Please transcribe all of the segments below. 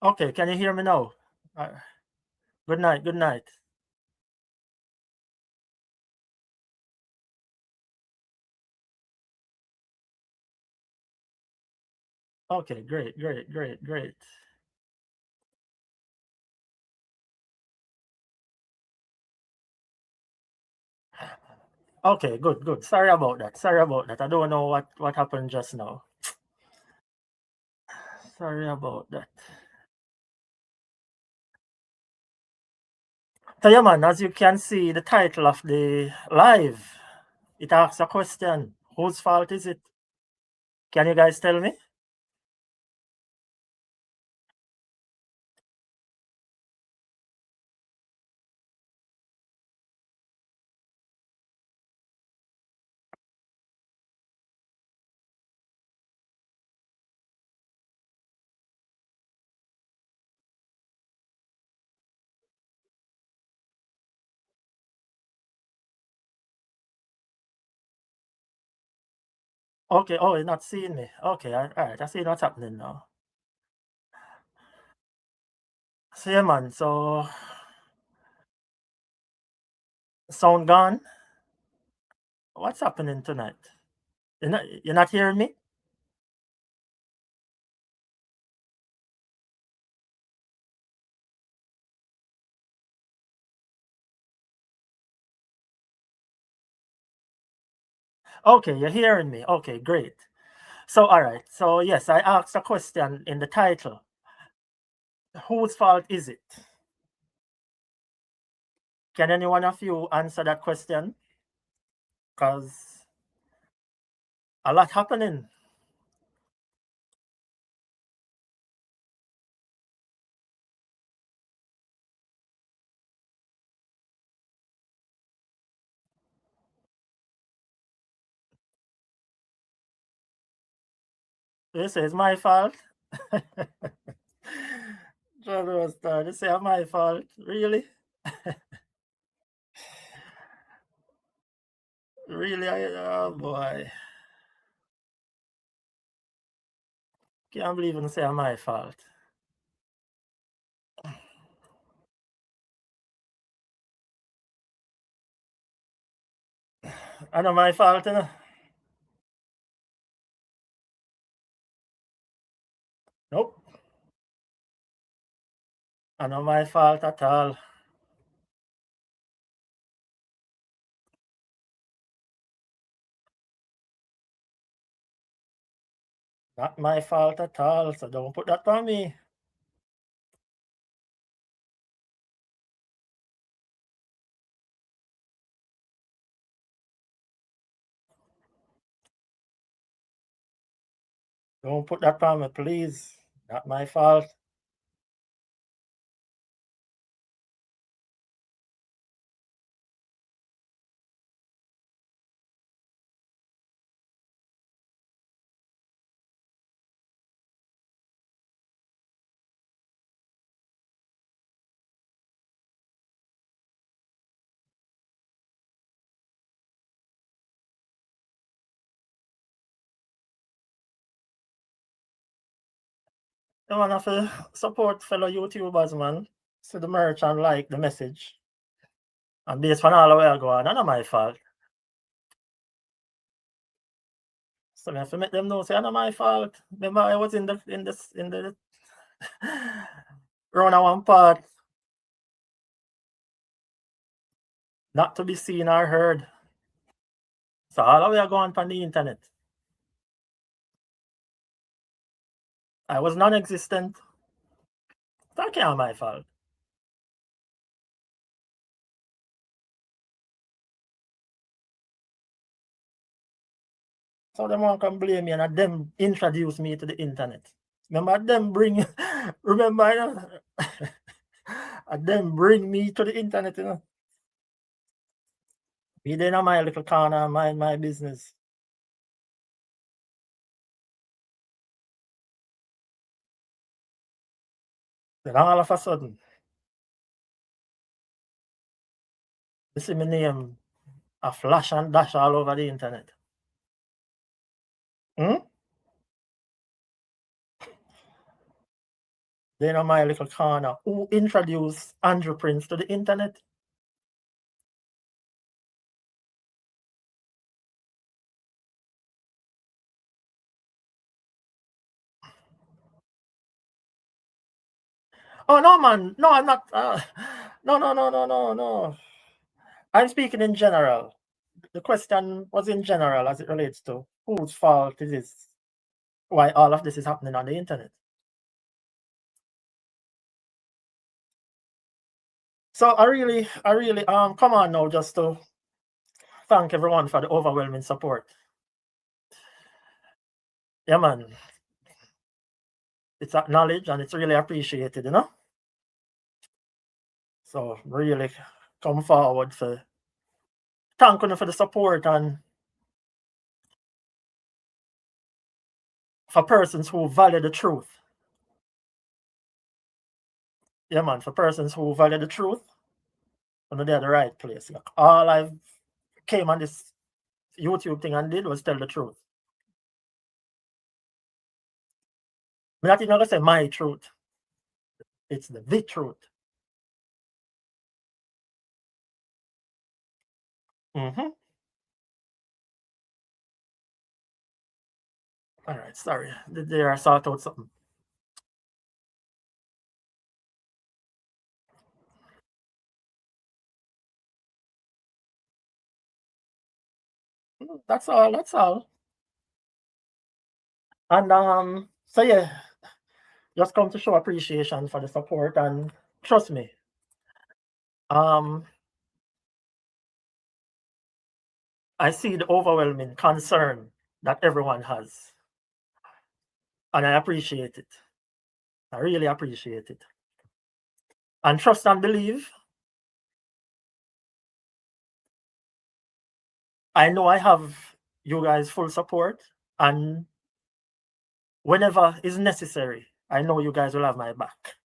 Okay, can you hear me now? Uh, Good night, good night. Okay, great, great, great, great. Okay, good, good. Sorry about that. Sorry about that. I don't know what happened just now. Sorry about that. So yeah, man, as you can see, the title of the live, it asks a question. Whose fault is it? Can you guys tell me? Okay, oh, you're not seeing me. Okay, all right, I see what's happening now. So yeah, man, so sound gone? What's happening tonight? You're not hearing me? Okay, you're hearing me. Okay, great. So, all right. So, yes, I asked a question in the title. Whose fault is it? Can any one of you answer that question? Because a lot happening. This is my fault. John was this is my fault. Really? Really? Oh boy. Can't believe you say my fault. I know my fault, you know? Nope. I know my fault at all. Not my fault at all. So don't put that on me. Don't put that on me, please. Not my fault. You wanna support fellow YouTubers, man. See the merch and like the message. And based on all the way I go on, not my fault. So I have to make them know say not my fault. Remember I was in the round of one part, not to be seen or heard. So all the way I go on the internet. I was non-existent. That can't my fault. So them want come blame me and them introduce me to the internet. Remember them bring remember you know, and them bring me to the internet, you know. Be there in my little corner, mind my business. Then all of a sudden, you see my name a flash and dash all over the internet. Hmm? Then on my little corner, who introduced Andrew Prince to the internet? Oh no, man. No, I'm not. No. I'm speaking in general. The question was in general as it relates to whose fault it is why all of this is happening on the internet. So I really come on now just to thank everyone for the overwhelming support. Yeah, man. It's acknowledged and it's really appreciated, you know. So really come forward for thanking you for the support and for persons who value the truth. Yeah, man, for persons who value the truth, and they're the right place. Like, all I came on this YouTube thing and did was tell the truth. I'm not even gonna say my truth. It's the truth. Mm-hmm. All right, sorry. There I sort out something. That's all. That's all. And so yeah, just come to show appreciation for the support and trust me. Um, I see the overwhelming concern that everyone has, and I appreciate it. I really appreciate it. And trust and believe. I know I have you guys' full support, and whenever is necessary, I know you guys will have my back.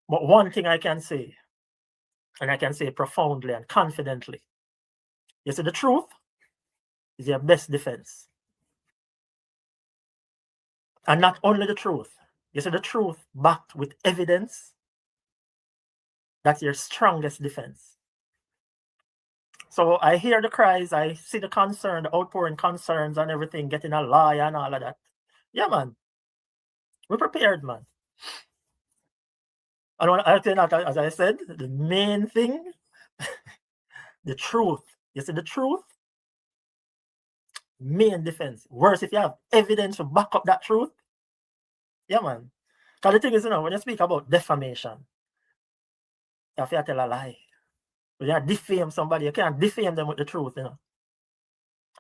But one thing I can say, and I can say profoundly and confidently, you see, the truth is your best defense. And not only the truth, you see, the truth backed with evidence, that's your strongest defense. So I hear the cries, I see the concern, the outpouring concerns and everything, getting a lawyer and all of that. Yeah, man. We're prepared, man. And I tell you that, as I said, the main thing, the truth. You see, the truth, main defense. Worse, if you have evidence to back up that truth. Yeah, man. Because the thing is, when you speak about defamation, you have to tell a lie. When you defame somebody, you can't defame them with the truth.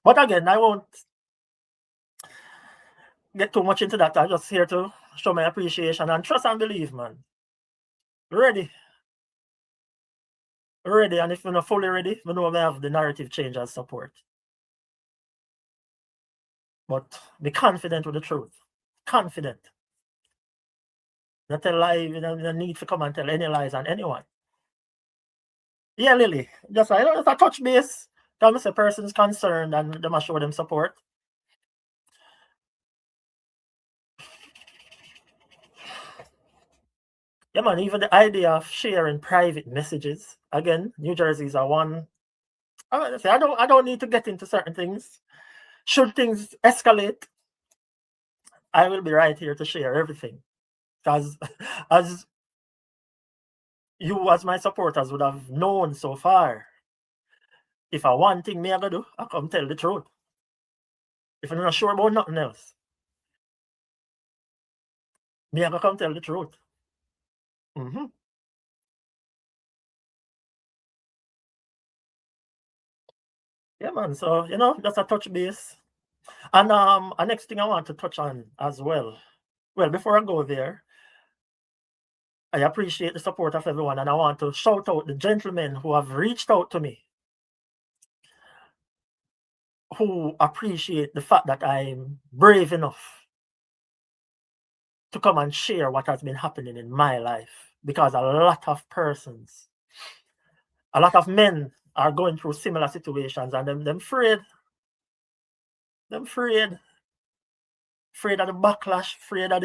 But again, I won't get too much into that. I'm just here to show my appreciation and trust and believe, man. Ready. Ready. And if you're not fully ready, we know we have the narrative change as support. But be confident with the truth. Confident. Not tell lie, you don't need to come and tell any lies on anyone. Yeah, Lily. Just a touch base. Tell me if a person's concerned and they must show them support. Yeah, man, even the idea of sharing private messages. Again, New Jersey's a one. I don't need to get into certain things. Should things escalate, I will be right here to share everything. Because as you, as my supporters, would have known so far, if I one thing me I gotta do, I come tell the truth. If I'm not sure about nothing else, me I gotta come tell the truth. Mm-hmm. Yeah, man. So that's a touch base. And a next thing I want to touch on as well. Well, before I go there, I appreciate the support of everyone, and I want to shout out the gentlemen who have reached out to me, who appreciate the fact that I'm brave enough to come and share what has been happening in my life. Because a lot of persons, a lot of men are going through similar situations, and them afraid. Them afraid of the backlash, afraid of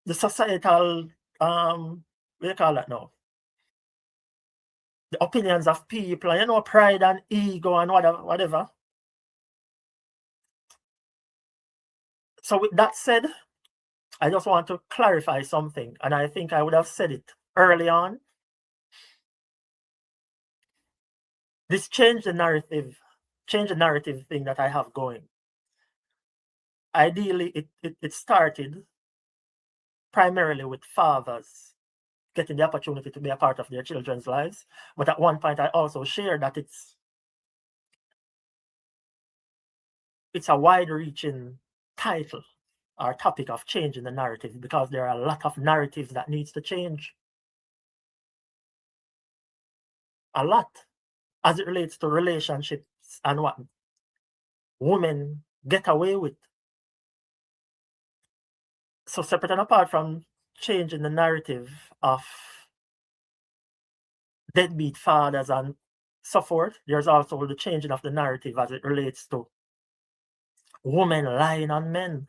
the societal, what do you call that now? The opinions of people, and, pride and ego and whatever. So with that said, I just want to clarify something, and I think I would have said it early on. This change the narrative thing that I have going. Ideally, it started primarily with fathers getting the opportunity to be a part of their children's lives. But at one point, I also shared that it's a wide-reaching title or topic of changing the narrative, because there are a lot of narratives that needs to change. A lot, as it relates to relationships and what women get away with. So separate and apart from changing the narrative of deadbeat fathers and so forth, there's also the changing of the narrative as it relates to women lying on men.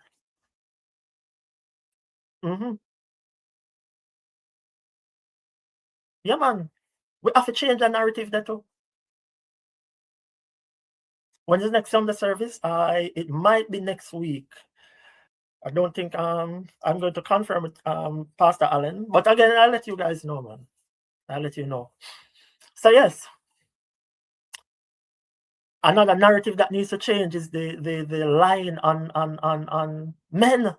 Yeah, man. We have to change the narrative there too. When is next Sunday service? It might be next week. I don't think I'm going to confirm with Pastor Allen, but again, I'll let you guys know, man. I'll let you know. So yes, another narrative that needs to change is the lying on men.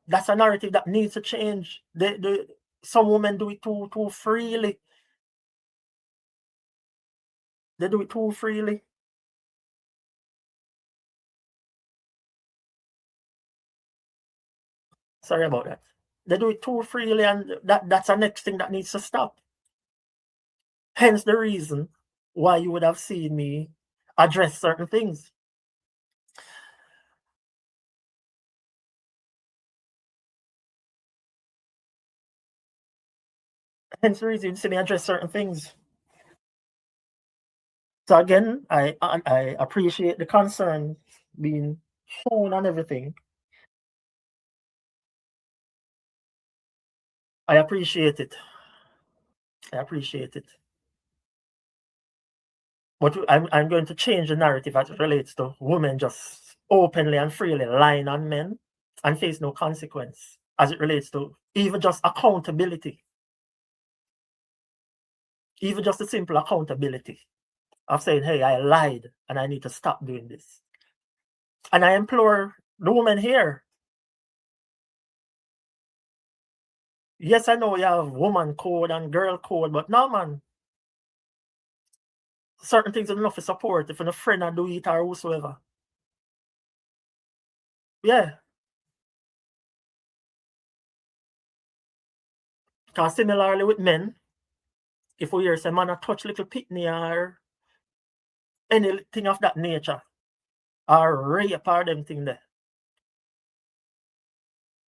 That's a narrative that needs to change. Some women do it too freely. They do it too freely. Sorry about that. They do it too freely, and that's the next thing that needs to stop. Hence the reason why you would have seen me address certain things. Hence the reason you see me address certain things. So again, I appreciate the concern being shown and everything. I appreciate it. I appreciate it. But I'm going to change the narrative as it relates to women just openly and freely lying on men and face no consequence, as it relates to even just accountability. Even just a simple accountability of saying, hey, I lied and I need to stop doing this. And I implore the women here. Yes, I know you have woman code and girl code, but no, man. Certain things are enough for support. If a friend I do it or whosoever. Yeah. Because similarly with men, if we hear say man a touch little pitney or anything of that nature, or rape or them thing there,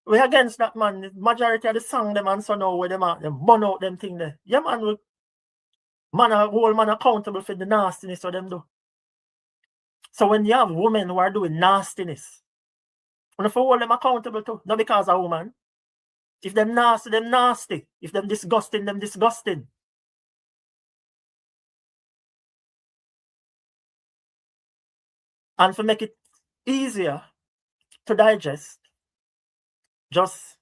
we against that, man. The majority of the song them and so now where them burn out them thing there. Yeah, man, hold man accountable for the nastiness of them do. So when you have women who are doing nastiness, you have to hold them accountable too. Not because of woman. If them nasty, them nasty. If them disgusting, them disgusting. And to make it easier to digest, just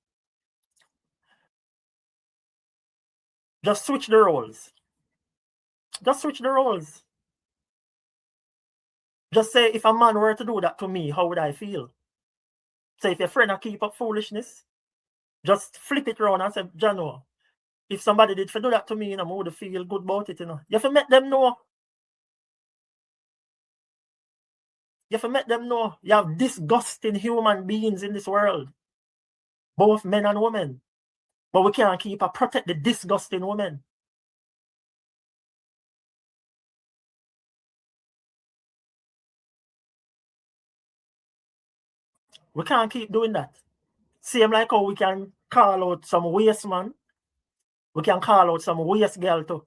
switch the roles. Just switch the roles. Just say, if a man were to do that to me, how would I feel? Say, if your friend keep up foolishness, just flip it around and say, Jano, if somebody did do that to me, I would feel good about it. You have to make them know. You have to make them know you have disgusting human beings in this world, both men and women. But we can't protect the disgusting women. We can't keep doing that. Same like how we can call out some waste man, we can call out some waste girl too.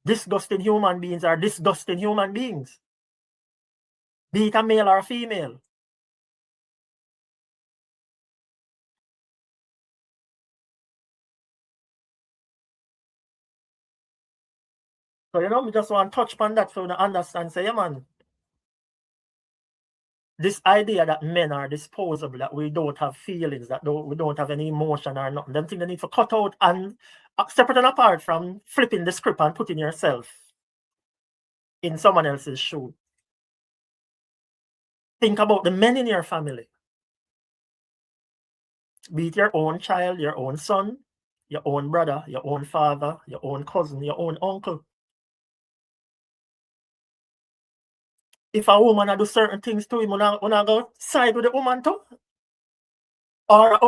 Disgusting human beings are disgusting human beings. be it a male or a female. So, you know, me just want to touch upon that so you understand, say, yeah, man, this idea that men are disposable, that we don't have feelings, that we don't have any emotion or nothing, them things they need to cut out and separate and apart from flipping the script and putting yourself in someone else's shoe. Think about the men in your family. Be it your own child, your own son, your own brother, your own father, your own cousin, your own uncle. If a woman do certain things to him, wanna go side with the woman too? Or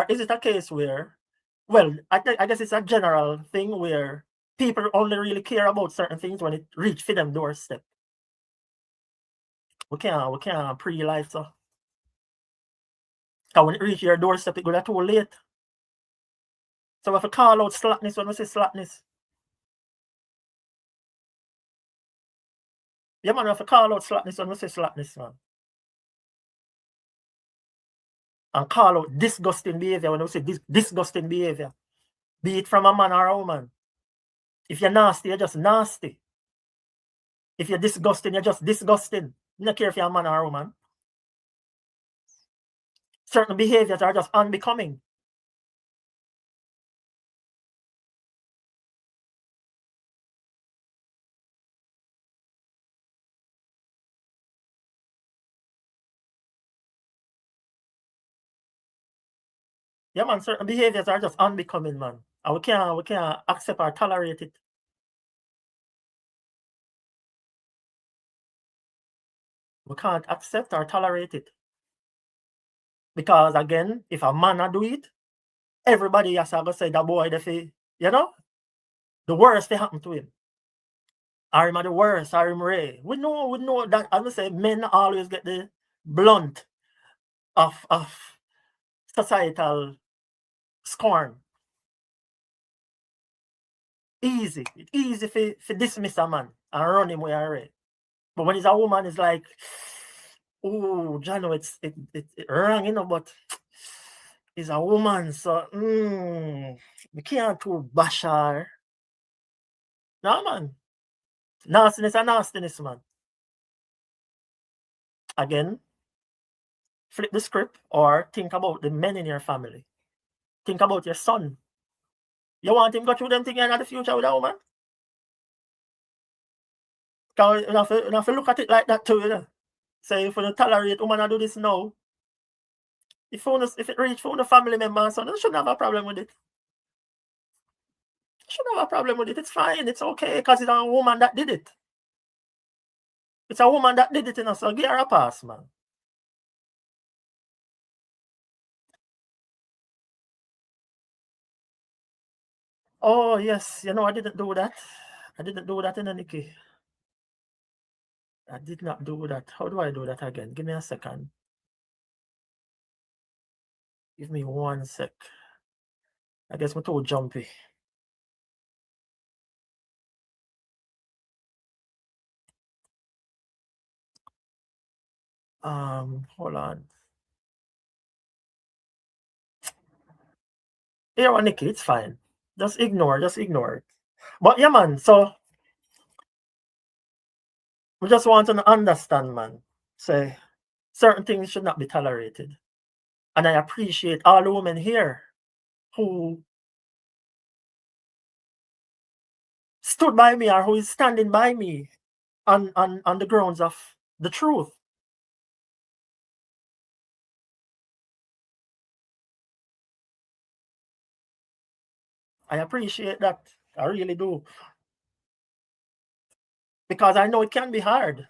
is it a case where, well, I guess it's a general thing where people only really care about certain things when it reach for them doorstep. We can't pre-life, so. Cause when it reach your doorstep, it go too late. So we have to call out slackness when we say slackness. Yeah, man, we have to call out slackness when we say slackness, man. And call out disgusting behavior when we say disgusting behavior. Be it from a man or a woman. If you're nasty, you're just nasty. If you're disgusting, you're just disgusting. You don't care if you're a man or a woman. Certain behaviors are just unbecoming. Yeah, man, certain behaviors are just unbecoming, man. And we can't accept or tolerate it. We can't accept or tolerate it. Because again, if a man do it, everybody has to go say that boy, you know, the worst they happen to him. Or him are the worst, or him Ray. We know that, as I say, men always get the blunt of societal scorn. Easy. It's easy for dismiss a man and run him with a Ray. But when it's a woman, it's like, oh, Jano, it wrong, you know, but it's a woman, so we can't too bash her. No, man. Nastiness and nastiness, man. Again, flip the script or think about the men in your family. Think about your son. You want him to go through them things in the future with a woman? Because you have to look at it like that too, you know. Say, if you tolerate woman to do this now, if it reach for the family member and son, you shouldn't have a problem with it. You shouldn't have a problem with it. It's fine. It's okay because it's a woman that did it. It's a woman that did it, you know, so give her a pass, man. Oh, yes. You know, I didn't do that. I didn't do that in any case. I did not do that. How do I do that again? Give me a second. Give me 1 sec. I guess I'm too jumpy. Hold on. Here, Nikki, it's fine. Just ignore it. But yeah, man, so we just want to understand, man. Say certain things should not be tolerated. And I appreciate all the women here who stood by me or who is standing by me on the grounds of the truth. I appreciate that. I really do. Because I know it can be hard.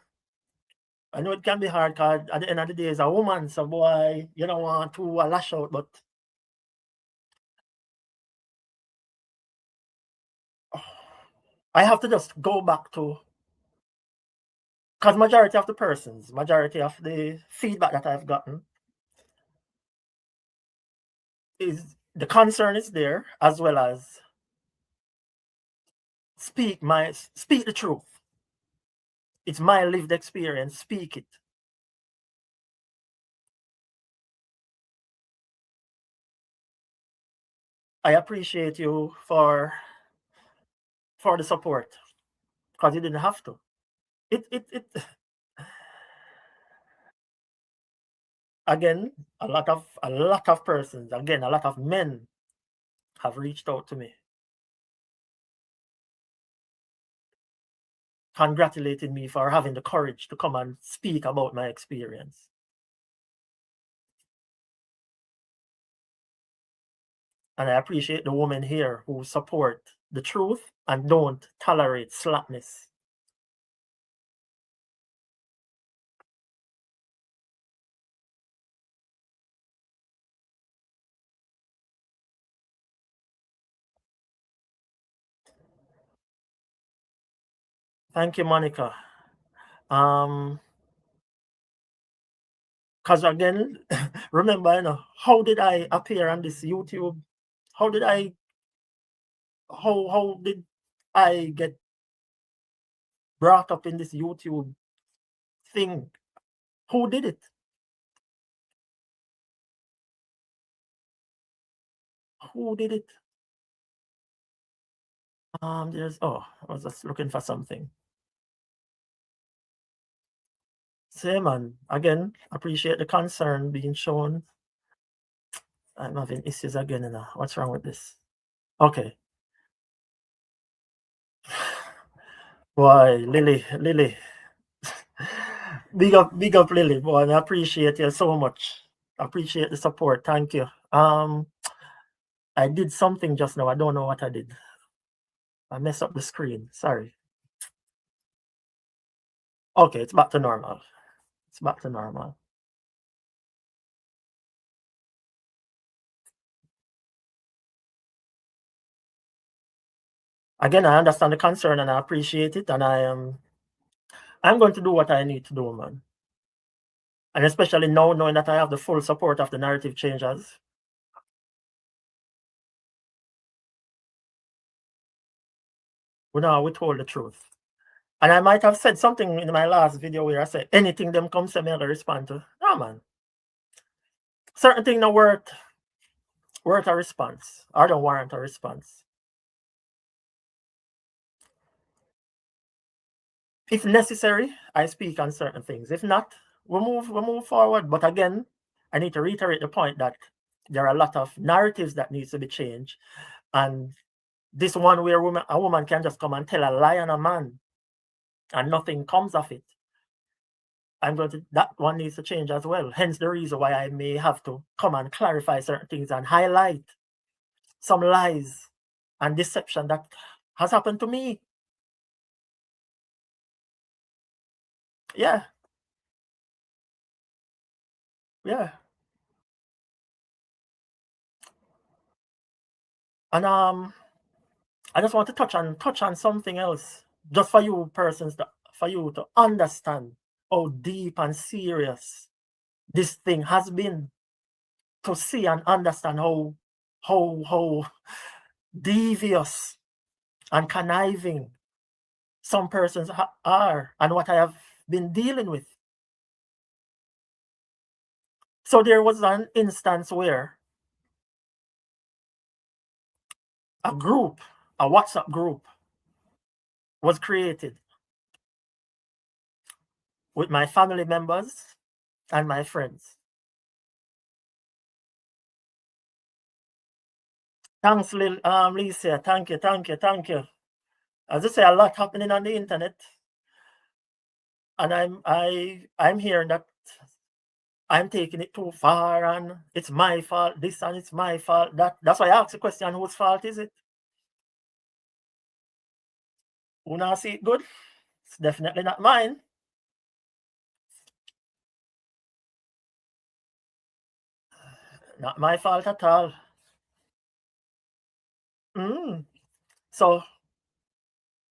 I know it can be hard because at the end of the day, it's a woman, so boy, you don't want to lash out, but I have to just go back to, because majority of the feedback that I've gotten is the concern is there, as well as speak the truth. It's my lived experience. Speak it. I appreciate you for the support, because you didn't have to. It again, a lot of persons, again, a lot of men have reached out to me, congratulating me for having the courage to come and speak about my experience. And I appreciate the women here who support the truth and don't tolerate slackness. Thank you, Monica. Because again, remember, how did I appear on this YouTube? How did I how did I get brought up in this YouTube thing? Who did it? Who did it? There's I was just looking for something. Same man. Again, appreciate the concern being shown. I'm having issues again, What's wrong with this? Okay. Boy, Lily. Big up, Lily. Boy, I appreciate you so much. Appreciate the support. Thank you. I did something just now. I don't know what I did. I messed up the screen. Sorry. Okay, it's back to normal. It's back to normal. Again, I understand the concern and I appreciate it, and I'm going to do what I need to do, man. And especially now, knowing that I have the full support of the narrative changers. We now withhold the truth. And I might have said something in my last video where I said anything them come to me, I'll respond to. No, man. Certain thing not worth a response, or don't warrant a response. If necessary, I speak on certain things. If not, we move forward. But again, I need to reiterate the point that there are a lot of narratives that needs to be changed. And this one where a woman can just come and tell a lie on a man and nothing comes of it. That one needs to change as well. Hence the reason why I may have to come and clarify certain things and highlight some lies and deception that has happened to me. Yeah. Yeah. And I just want to touch on something else, just for you persons, for you to understand how deep and serious this thing has been, to see and understand how devious and conniving some persons are, and what I have been dealing with. So there was an instance where a WhatsApp group was created with my family members and my friends. Thanks, Lisa. Thank you. As I say, a lot happening on the internet, and I'm hearing that I'm taking it too far, and it's my fault. This and it's my fault. That's why I ask the question: whose fault is it? Who not see it good? It's definitely not mine. Not my fault at all. So,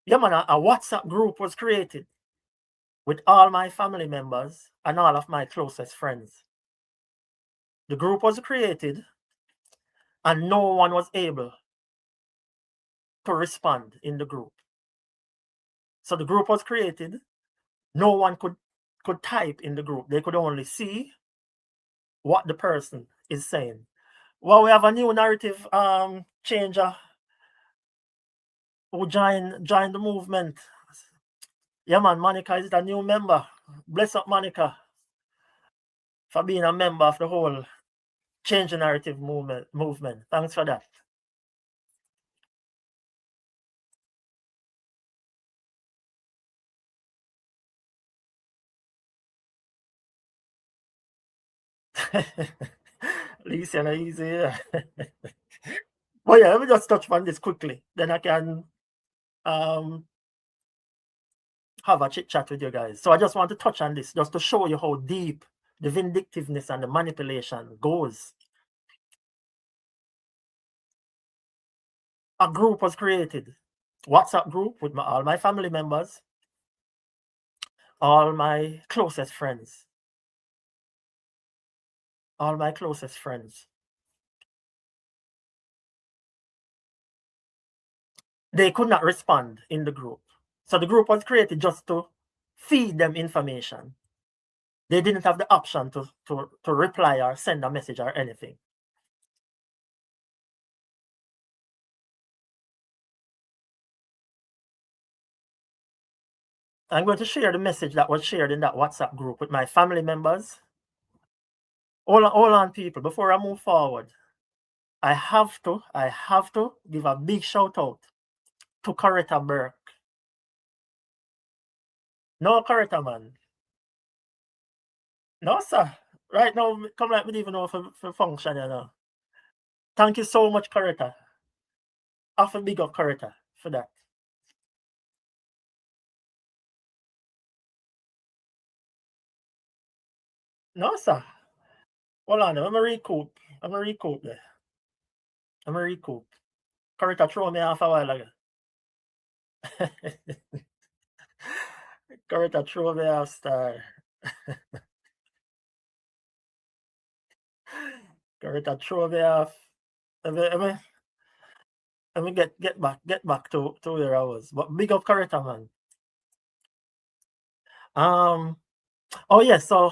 yeah, man, a WhatsApp group was created with all my family members and all of my closest friends. The group was created, and no one was able to respond in the group. So the group was created, no one could type in the group. They could only see what the person is saying. Well, we have a new narrative changer who joined the movement. Yeah, man, Monica is a new member. Bless up, Monica, for being a member of the whole Change the Narrative movement. Thanks for that. Lisa, no easy. Well, yeah, let me just touch on this quickly. Then I can um, have a chit chat with you guys. So I just want to touch on this just to show you how deep the vindictiveness and the manipulation goes. A group was created, WhatsApp group with all my family members, all my closest friends. All my closest friends. They could not respond in the group. So the group was created just to feed them information. They didn't have the option to reply or send a message or anything. I'm going to share the message that was shared in that WhatsApp group with my family members. Hold on, people, before I move forward. I have to give a big shout out to Coretta Burke. No, Coretta, man. No, sir. Right now, come like me even know for function, you know. Thank you so much, Coretta. I have a big up Coretta for that. No, sir. Hold on, I'm a recoup. There. I'm a recoup. Coretta throw me off a while ago. Coretta throw me off, star. Coretta throw me off. Let me get back to where I was. But big up Coretta, man. Oh yeah, so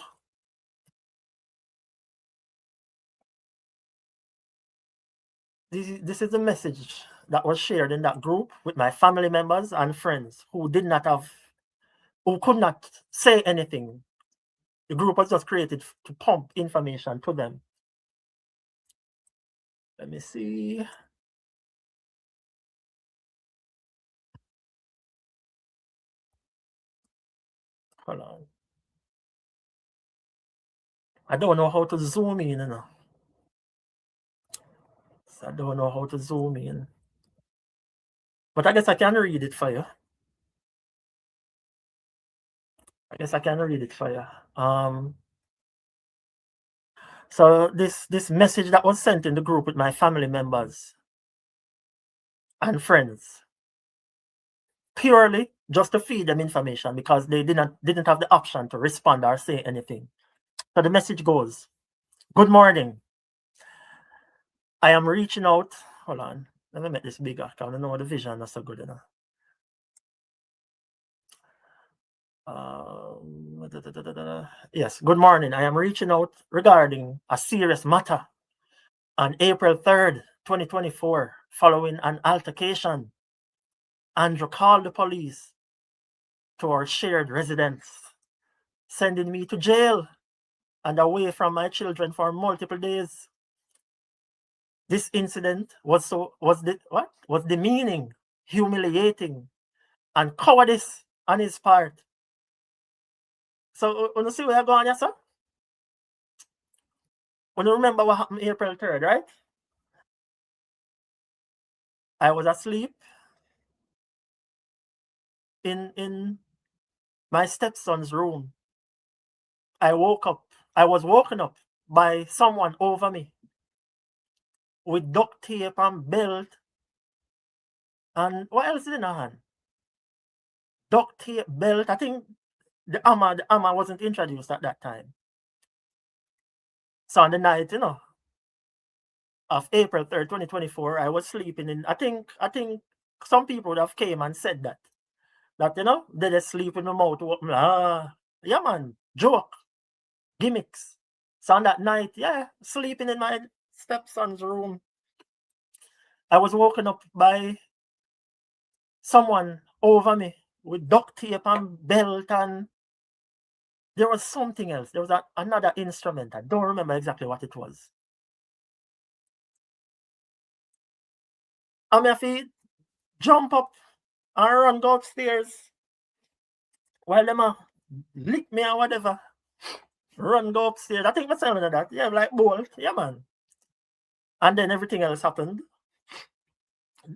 this is the message that was shared in that group with my family members and friends who could not say anything. The group was just created to pump information to them. Let me see. Hold on. I don't know how to zoom in, you know. So I don't know how to zoom in. But I guess I can read it for you. So this message that was sent in the group with my family members and friends, purely just to feed them information because they didn't have the option to respond or say anything. So the message goes, "Good morning. I am reaching out." Hold on. Let me make this bigger. I don't know the vision is so good enough. Yes, good morning. I am reaching out regarding a serious matter. On April 3rd, 2024, following an altercation, Andrew called the police to our shared residence, sending me to jail and away from my children for multiple days. This incident was demeaning, humiliating, and cowardice on his part. So, you see where I'm going, yes, sir? When you remember what happened April 3rd, right? I was asleep in my stepson's room. I was woken up by someone over me with duct tape and belt. And what else is in her hand? Duct tape, belt. I think the hammer wasn't introduced at that time. So on the night, of April 3rd, 2024, I was sleeping in. I think some people would have came and said that that, they just sleep with my mouth open. Yeah, man, joke, gimmicks. So on that night, yeah, sleeping in my stepson's room, I was woken up by someone over me with duct tape and belt, and there was something else. There was another instrument. I don't remember exactly what it was. I mean, if he jump up and run go upstairs while them lick me or whatever, run go upstairs. I think myself into that. Yeah, like bolt. Yeah, man. And then everything else happened.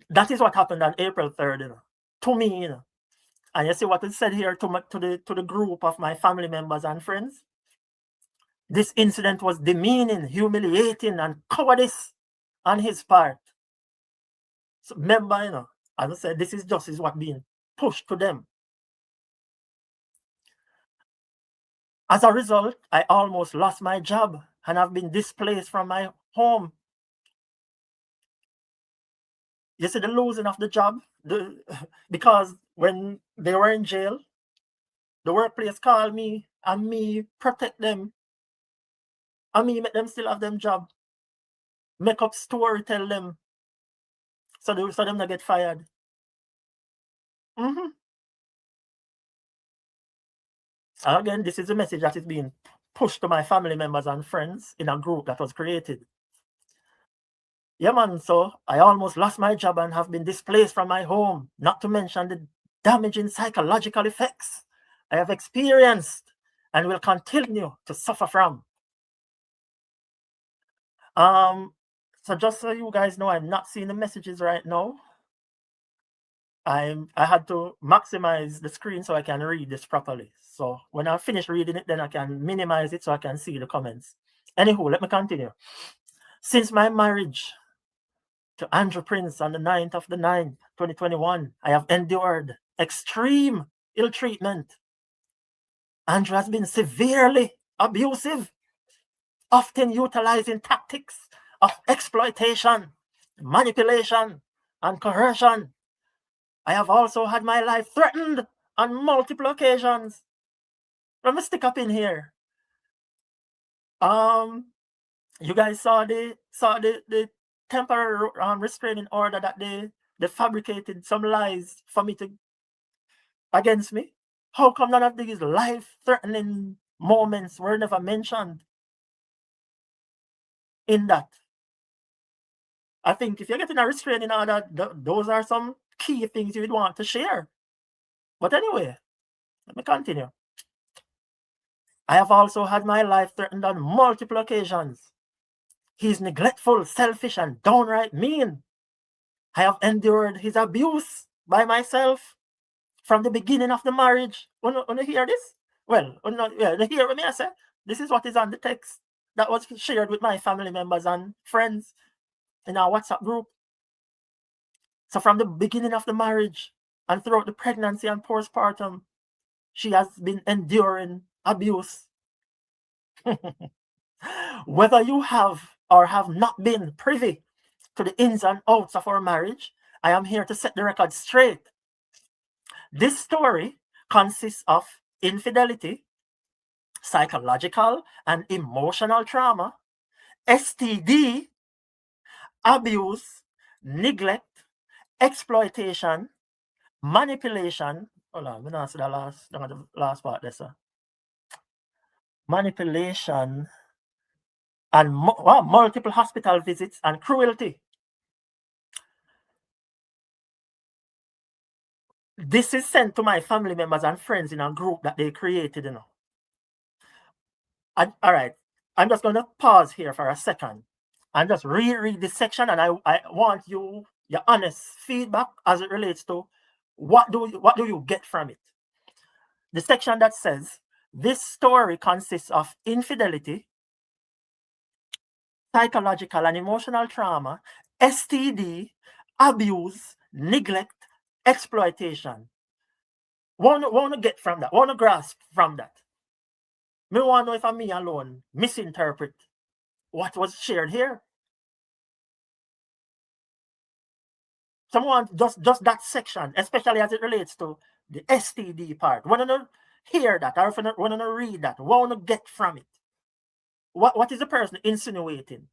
That is what happened on April 3rd, to me, And you see what is said here to the group of my family members and friends? This incident was demeaning, humiliating, and cowardice on his part. So remember, as I said, this is justice what being pushed to them. As a result, I almost lost my job and have been displaced from my home. You see the losing of the job? Because when they were in jail, the workplace called me and me protect them. And me make them still have them job. Make up story, tell them. So them not get fired. Again, this is a message that is being pushed to my family members and friends in a group that was created. Yeah, man, so I almost lost my job and have been displaced from my home, not to mention the damaging psychological effects I have experienced and will continue to suffer from. So just so you guys know, I'm not seeing the messages right now. I had to maximize the screen so I can read this properly. So when I finish reading it, then I can minimize it so I can see the comments. Anywho, let me continue. Since my marriage to Andrew Prince on the 9th of the 9th, 2021, I have endured extreme ill treatment. Andrew has been severely abusive, often utilizing tactics of exploitation, manipulation, and coercion. I have also had my life threatened on multiple occasions. Let me stick up in here. You guys saw the temporary restraining order that they fabricated some lies for me to against me. How come none of these life-threatening moments were never mentioned in that? I think if you're getting a restraining order, those are some key things you would want to share. But anyway, let me continue. I have also had my life threatened on multiple occasions. He's neglectful, selfish, and downright mean. I have endured his abuse by myself from the beginning of the marriage. Wanna hear this? Well, hear what I say. This is what is on the text that was shared with my family members and friends in our WhatsApp group. So from the beginning of the marriage and throughout the pregnancy and postpartum, she has been enduring abuse. Whether you have or have not been privy to the ins and outs of our marriage, I am here to set the record straight. This story consists of infidelity, psychological and emotional trauma, STD, abuse, neglect, exploitation, manipulation. Hold on, I'm gonna answer the last part there, sir. Manipulation and multiple hospital visits and cruelty. This is sent to my family members and friends in a group that they created, And, all right, I'm just going to pause here for a second and just reread this section, and I want your honest feedback as it relates to what do you get from it. The section that says this story consists of infidelity, psychological and emotional trauma, STD, abuse, neglect, exploitation. Want to get from that? Want to grasp from that? Me want to know if I'm me alone misinterpret what was shared here. Someone just that section, especially as it relates to the STD part. When I hear that, or when I read that, what I want to get from it? What is the person insinuating?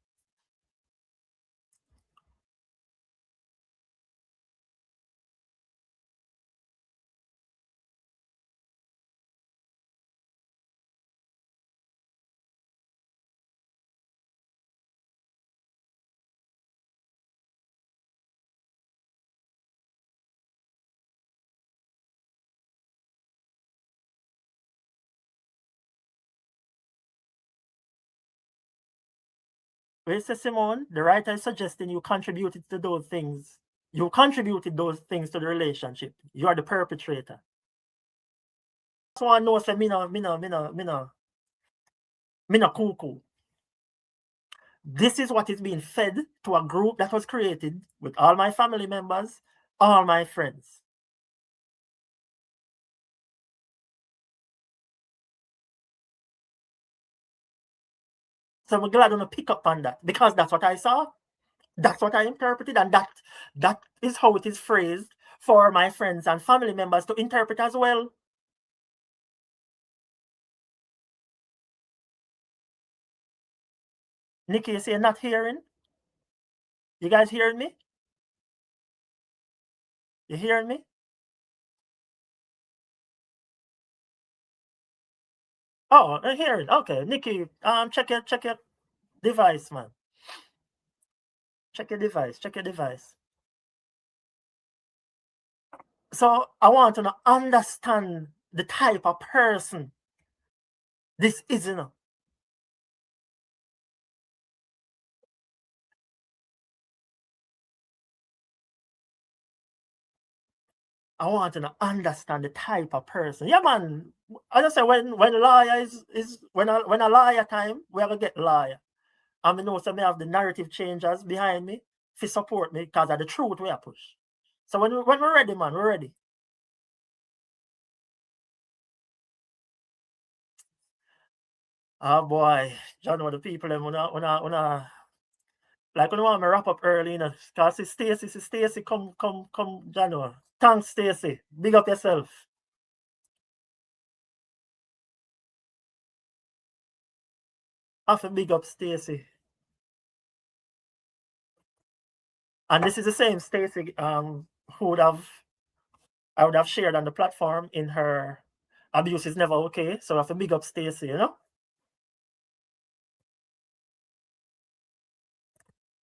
Where says Simone, the writer is suggesting you contributed to those things. You contributed those things to the relationship. You are the perpetrator. So I know say me no cuckoo. This is what is being fed to a group that was created with all my family members, all my friends. So I'm glad I'm gonna pick up on that because that's what I saw. That's what I interpreted, and that is how it is phrased for my friends and family members to interpret as well. Nikki, you say you're not hearing? You guys hearing me? You hearing me? Oh, I'm hearing. Okay, Nikki, check your device, man. Check your device. Check your device. So I want to understand the type of person this is, you know. I want to understand the type of person. Yeah, man. I just say when lawyer is when a lawyer time, we have to get lawyer. I mean, know so me have the narrative changers behind me to support me because of the truth we are push. So when we're ready, man, we're ready. Oh boy, John, what the people them like when I want to wrap up early, you know, because it's Stacy, come, John. Thanks, Stacy. Big up yourself. I have to big up Stacy. And this is the same Stacy who would have I would have shared on the platform in her abuse is never okay. So I have to big up Stacy, you know?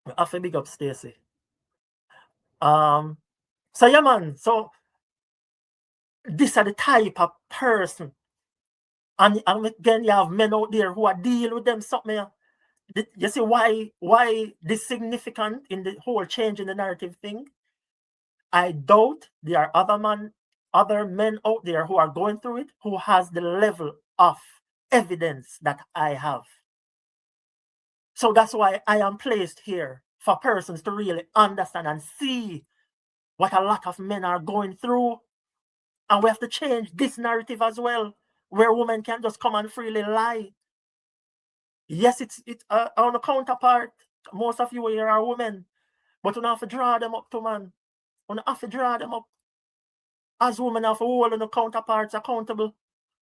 I have to big up Stacy. So yeah, man. So these are the type of person. And again, you have men out there who are dealing with them something. You see why this significant in the whole change in the narrative thing? I doubt there are other men out there who are going through it who has the level of evidence that I have. So that's why I am placed here for persons to really understand and see what a lot of men are going through. And we have to change this narrative as well, where women can just come and freely lie. Yes, it's on the counterpart. Most of you here are women, but we have to draw them up to man. We have to draw them up. As women have to hold the counterparts accountable.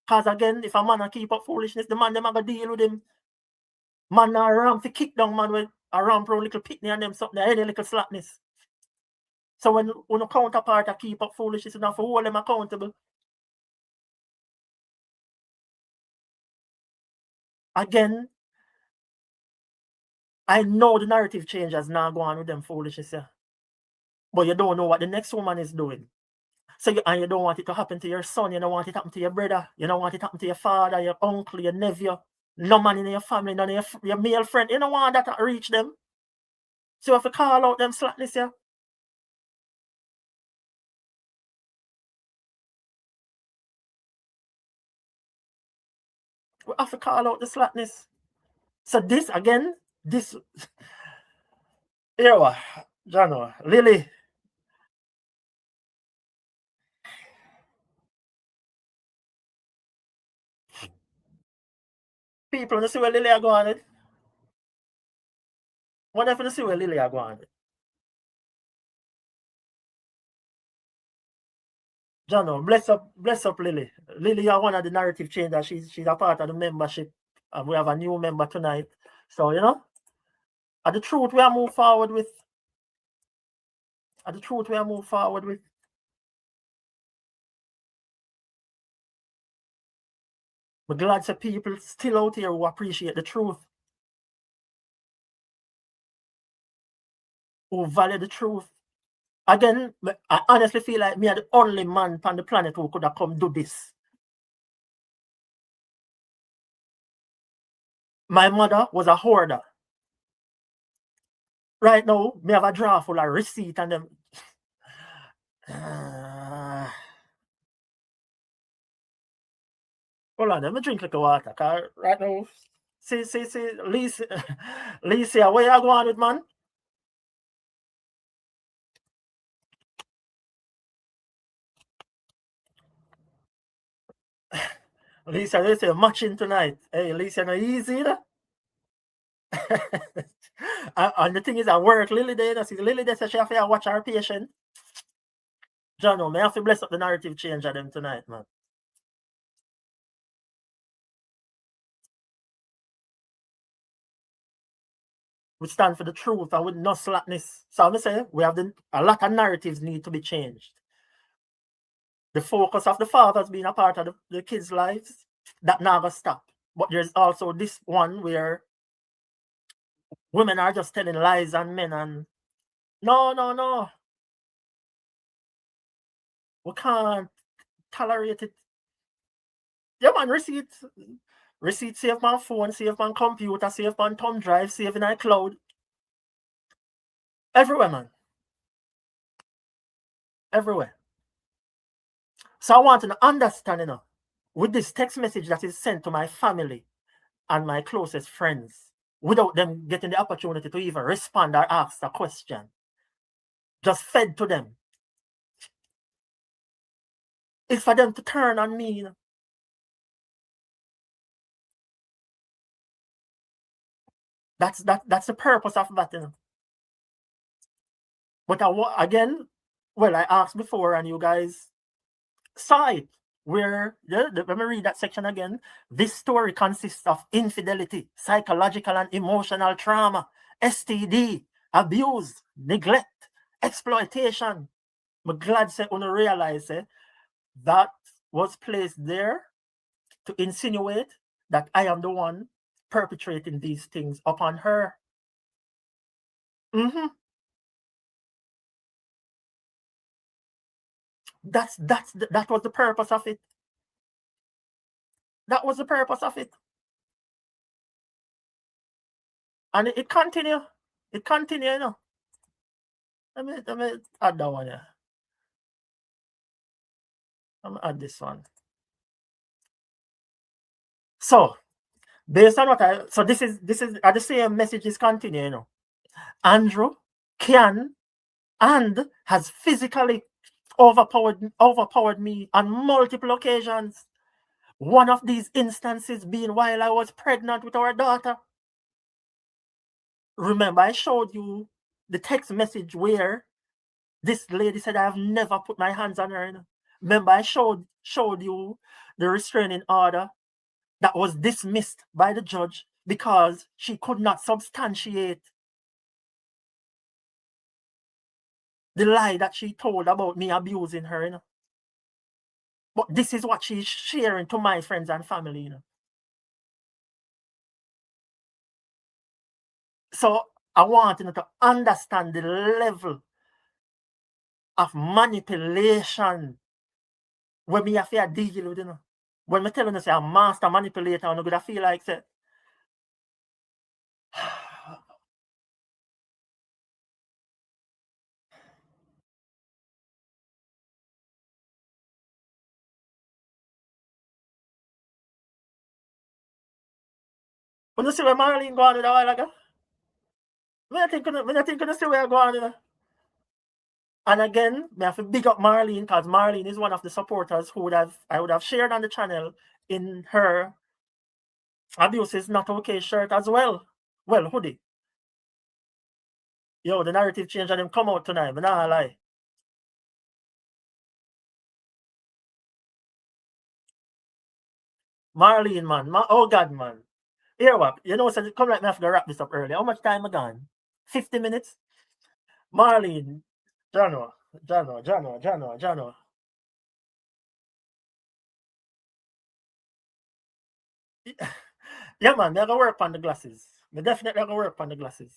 Because again, if a man keep up foolishness, the man them have to deal with him. Man not ramp to kick down man with a ramp pro little pitney and them something, any little slackness. So when a counterpart keep up foolishness, you have to hold them accountable. Again, I know the narrative change has now gone with them foolishness, yeah. But you don't know what the next woman is doing. So you don't want it to happen to your son, you don't want it to happen to your brother, you don't want it to happen to your father, your uncle, your nephew, no man in your family, none of your male friend. You don't want that to reach them. So you have to call out them slackness, yeah. We have to call out the slackness. So this again, this here, John, Lily, people want to see where Lily are going. What if you see where Lily are going? Jono, bless up Lily. Lily, you're one of the narrative changers. She's a part of the membership. And we have a new member tonight. So, at the truth we are move forward with. At the truth we are move forward with. We're glad that people still out here who appreciate the truth. Who value the truth. Again, I honestly feel like me are the only man on the planet who could have come do this. My mother was a hoarder. Right now, me have a drawer full of receipt and them. Hold on, let me drink like a water. Cause right now, see, Lisa, where you going with, man? Lisa, they say matching tonight. Hey, Lisa, no easy, you know? And the thing is, I work Lily there. See, Lily there says she have to watch her patient. John, may I have to bless up the narrative change of them tonight, man. We stand for the truth and with no slackness. So I'm say we have a lot of narratives need to be changed. The focus of the fathers being a part of the kids' lives, that never stop. But there's also this one where women are just telling lies on men and no. We can't tolerate it. Yeah, man, receipt save my phone, save my computer, save my thumb drive, save in iCloud. Everywhere, man. Everywhere. So I want to understand, with this text message that is sent to my family and my closest friends, without them getting the opportunity to even respond or ask a question, just fed to them. It's for them to turn on me. That's the purpose of that. But again, well, I asked before, and you guys saw it. Where let me read that section again. This story consists of infidelity, psychological and emotional trauma, STD, abuse, neglect, exploitation. I'm glad say you realize that was placed there to insinuate that I am the one perpetrating these things upon her. Mm-hmm. That was the purpose of it. That was the purpose of it. And it continue. It continue, Let me add that one here. I'm gonna add this one. So based on this is the same message is continuing, Andrew can and has physically overpowered me on multiple occasions. One of these instances being while I was pregnant with our daughter. Remember, I showed you the text message where this lady said I have never put my hands on her. Remember, I showed you the restraining order that was dismissed by the judge because she could not substantiate the lie that she told about me abusing her. But this is what she's sharing to my friends and family. So I want to understand the level of manipulation when me have to deal with, When me telling you say I'm master manipulator, I'm gonna feel like say when you see where Marlene going with a while ago, when I think you see where I going, And again, we have to big up Marlene because Marlene is one of the supporters who I would have shared on the channel in her Abuse is Not Okay shirt as well. Well, hoodie. Yo, the narrative change and them come out tonight, but nah lie. Marlene, man. Oh, God, man. Here, what? You know, so come like me have to wrap this up early. How much time I gone? 50 minutes? Marlene. Jano. Yeah, man. Me I go work on the glasses. Me definitely I go work on the glasses.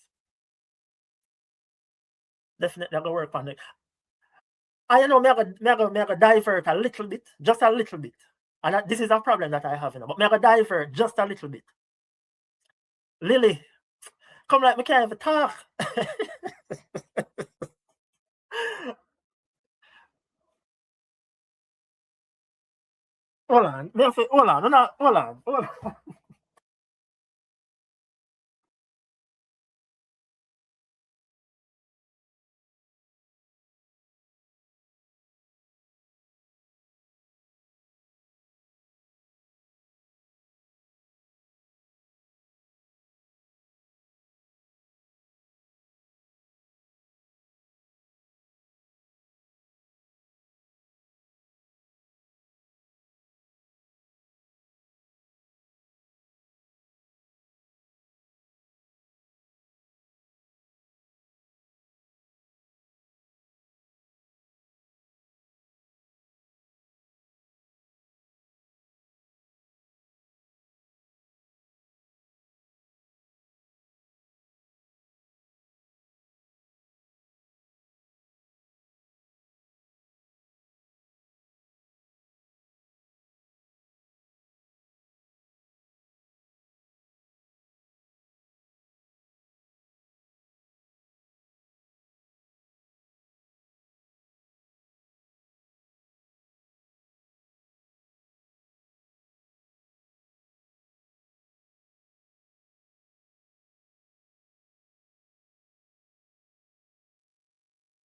Definitely I go work on it. I you know me I go divert a little bit, just a little bit. And this is a problem that I have, you know. But me I go divert just a little bit. Lily, come like me can't even talk. Hold on. Hold on. No, hold on. Hold on.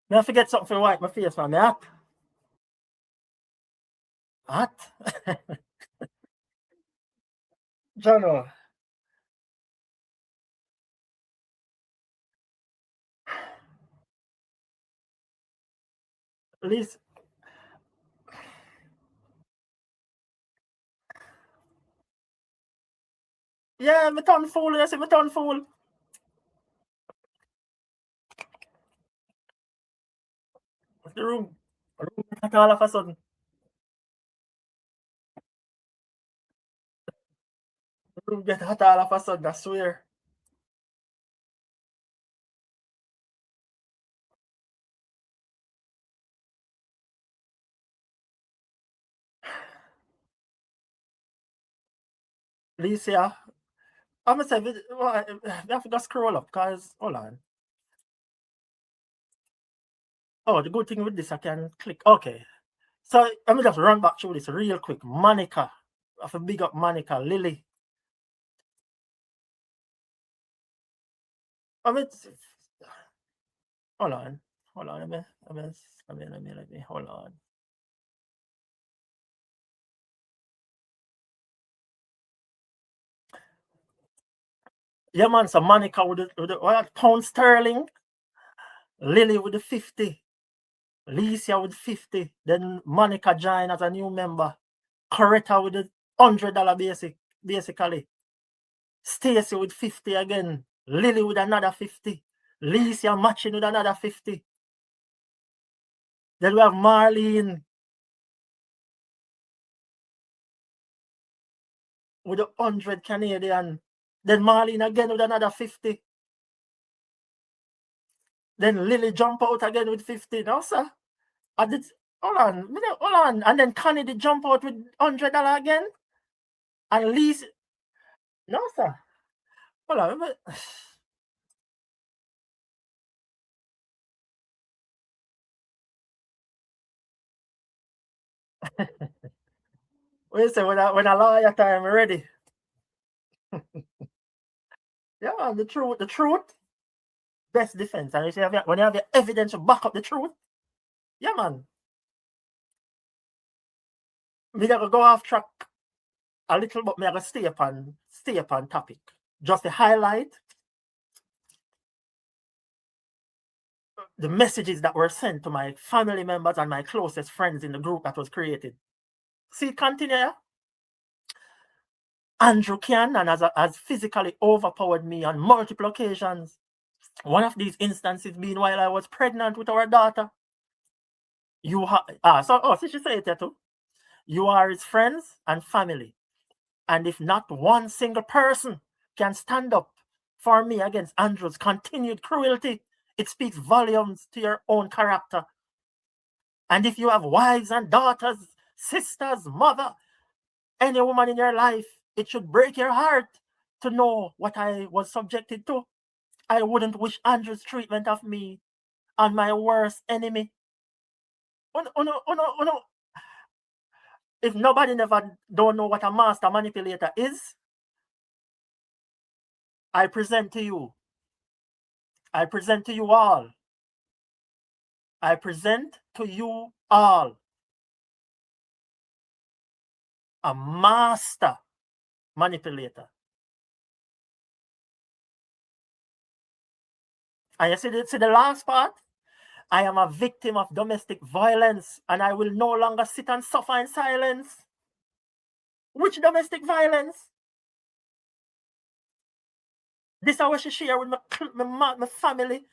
Me I forget something to wipe my face, man. Me hot. Hot. Jano. At least. Yeah, me turn fool. I say me turn fool. The room. Room get all of a sudden. The room get hot all of a sudden, I swear. Lisa, I'm gonna say, we have to just scroll up, because, hold on. Oh, the good thing with this, I can click. Okay. So, let me just run back through this real quick. Monica. I have to big up Monica. Lily. I mean, hold on. Hold on. Let me, hold on. Yeah, man. So, Monica with the what, pound sterling. Lily with the 50. Lisa with 50. Then Monica joined as a new member. Coretta with the $100 basically. Stacy with 50 again. Lily with another 50. Lisa matching with another 50. Then we have Marlene with the 100 Canadian. Then Marlene again with another 50. Then Lily jump out again with 50. No, sir. I did, hold on. And then Connie did jump out with $100 again. And Lisa, no, sir. Hold on. What you say when I lawyer time ready? Yeah, the truth, best defense. And you see, when you have your evidence to back up the truth, yeah, man. Me never go off track a little, but me I go stay upon topic. Just to highlight the messages that were sent to my family members and my closest friends in the group that was created. See, continue. Yeah? Andrew can and has physically overpowered me on multiple occasions. One of these instances being while I was pregnant with our daughter. So she said it too. You are his friends and family. And if not one single person can stand up for me against Andrew's continued cruelty, it speaks volumes to your own character. And if you have wives and daughters, sisters, mother, any woman in your life, it should break your heart to know what I was subjected to. I wouldn't wish Andrew's treatment of me on my worst enemy. Oh, no. If nobody never don't know what a master manipulator is, I present to you. I present to you all. I present to you all a master manipulator. And you see the last part? I am a victim of domestic violence and I will no longer sit and suffer in silence. Which domestic violence? This is what she share with my family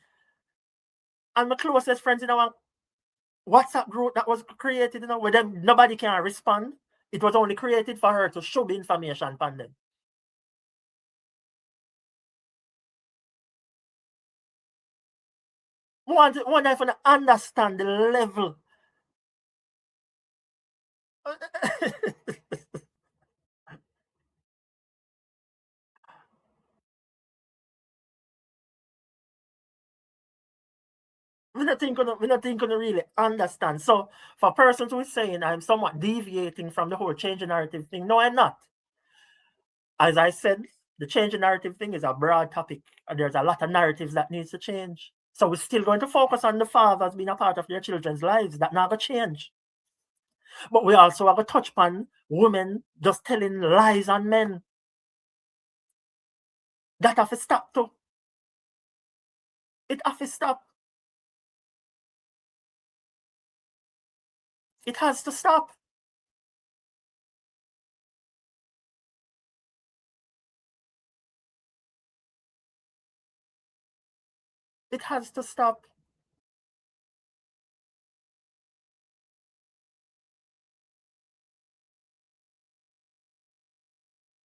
and my closest friends in our WhatsApp group that was created, where them nobody can respond. It was only created for her to show the information upon them. One if to understand the level. We not think gonna really understand. So for persons who is saying I'm somewhat deviating from the whole change in narrative thing, no, I'm not. As I said, the change in narrative thing is a broad topic, and there's a lot of narratives that needs to change. So we're still going to focus on the fathers being a part of their children's lives. That never change. But we also have a touch upon women just telling lies on men. That have to stop too. It have to stop. It has to stop. It has to stop.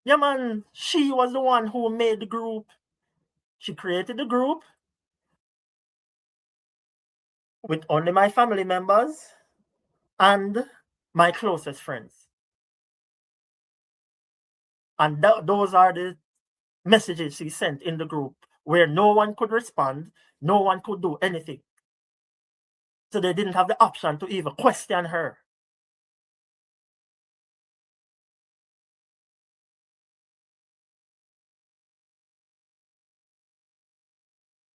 Yeah, man, she was the one who made the group. She created the group with only my family members and my closest friends. And those are the messages she sent in the group where no one could respond, no one could do anything. So they didn't have the option to even question her.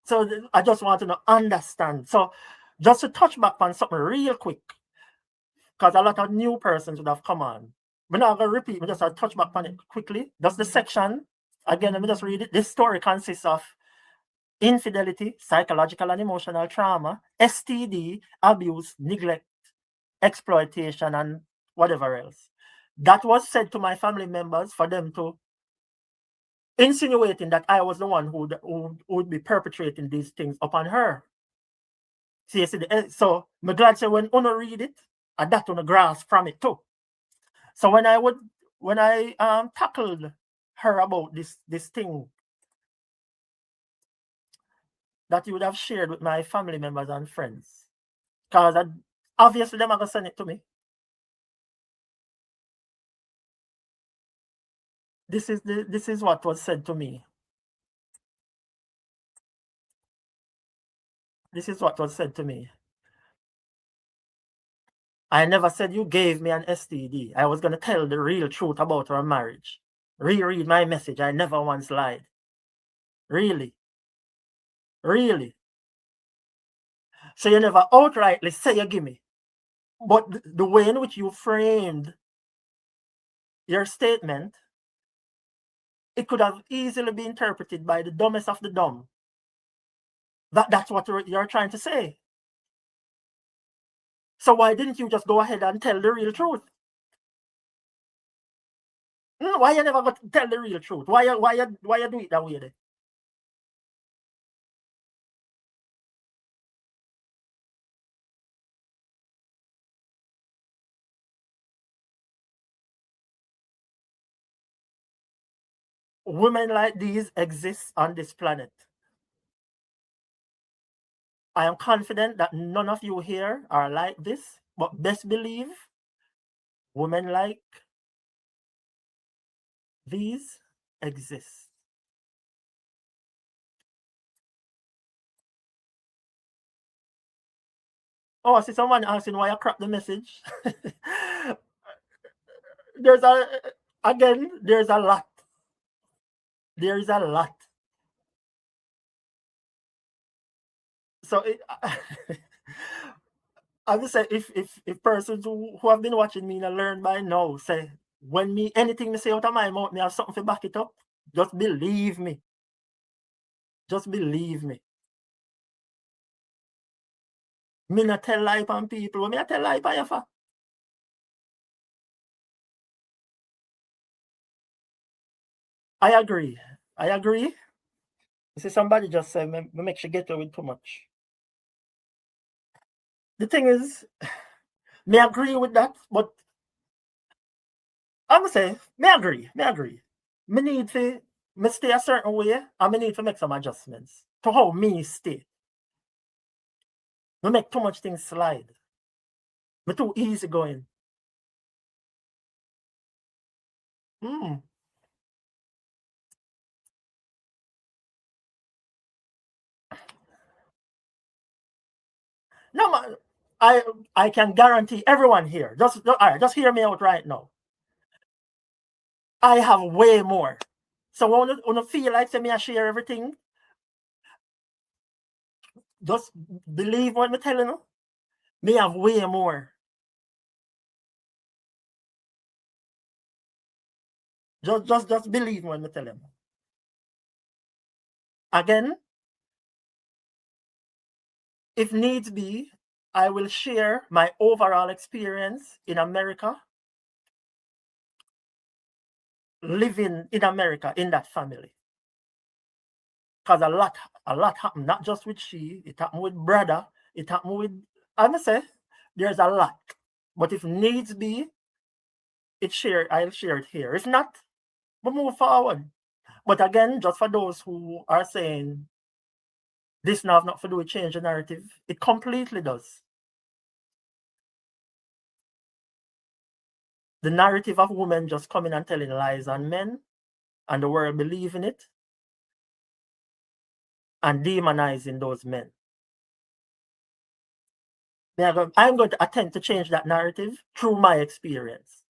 So I just want to understand. So just to touch back on something real quick, because a lot of new persons would have come on. We're not going to repeat, we just touch back on it quickly. That's the section. Again, let me just read it. This story consists of infidelity, psychological and emotional trauma, STD, abuse, neglect, exploitation, and whatever else. That was said to my family members for them to insinuating that I was the one who would be perpetrating these things upon her. See, so I'm glad say when Uno read it, and that Uno grasp from it too. So when I tackled her about this thing that you would have shared with my family members and friends, because obviously them are gonna send it to me. This is what was said to me. This is what was said to me. I never said you gave me an STD. I was gonna tell the real truth about our marriage. Reread my message. I never once lied. Really. Really. So you never outrightly say you give me. But the way in which you framed your statement, it could have easily been interpreted by the dumbest of the dumb. That's what you're trying to say. So why didn't you just go ahead and tell the real truth? Why you never got to tell the real truth? Why you do it that way then? Women like these exist on this planet. I am confident that none of you here are like this, but best believe women like these exist. Oh, I see someone asking why I crap the message. There's a again, there's a lot. There is a lot. So I would say if persons who have been watching me and learn by now say when me anything me say out of my mouth, me have something to back it up. Just believe me. Just believe me. Me not tell lie on people. Me I tell lie on you for. I agree. I agree. You see, somebody just said me make she get away with too much. The thing is, me agree with that, but I'm gonna say me agree. Me agree. Me need to me stay a certain way, and me need to make some adjustments to how me stay. Me make too much things slide. Me too easy going. Mm. No, man, I can guarantee everyone here. All right, just hear me out right now. I have way more. So when you feel like say me I share everything, just believe what me telling you. Me have way more. Just believe what me telling you. Again, if needs be, I will share my overall experience in America, living in America in that family. Because a lot happened, not just with she, it happened with brother, it happened with, I must say, there's a lot. But if needs be, I'll share it here. If not, we move forward. But again, just for those who are saying this now have not to do with change the narrative, it completely does. The narrative of women just coming and telling lies on men, and the world believing it, and demonizing those men. I'm going to attempt to change that narrative through my experience.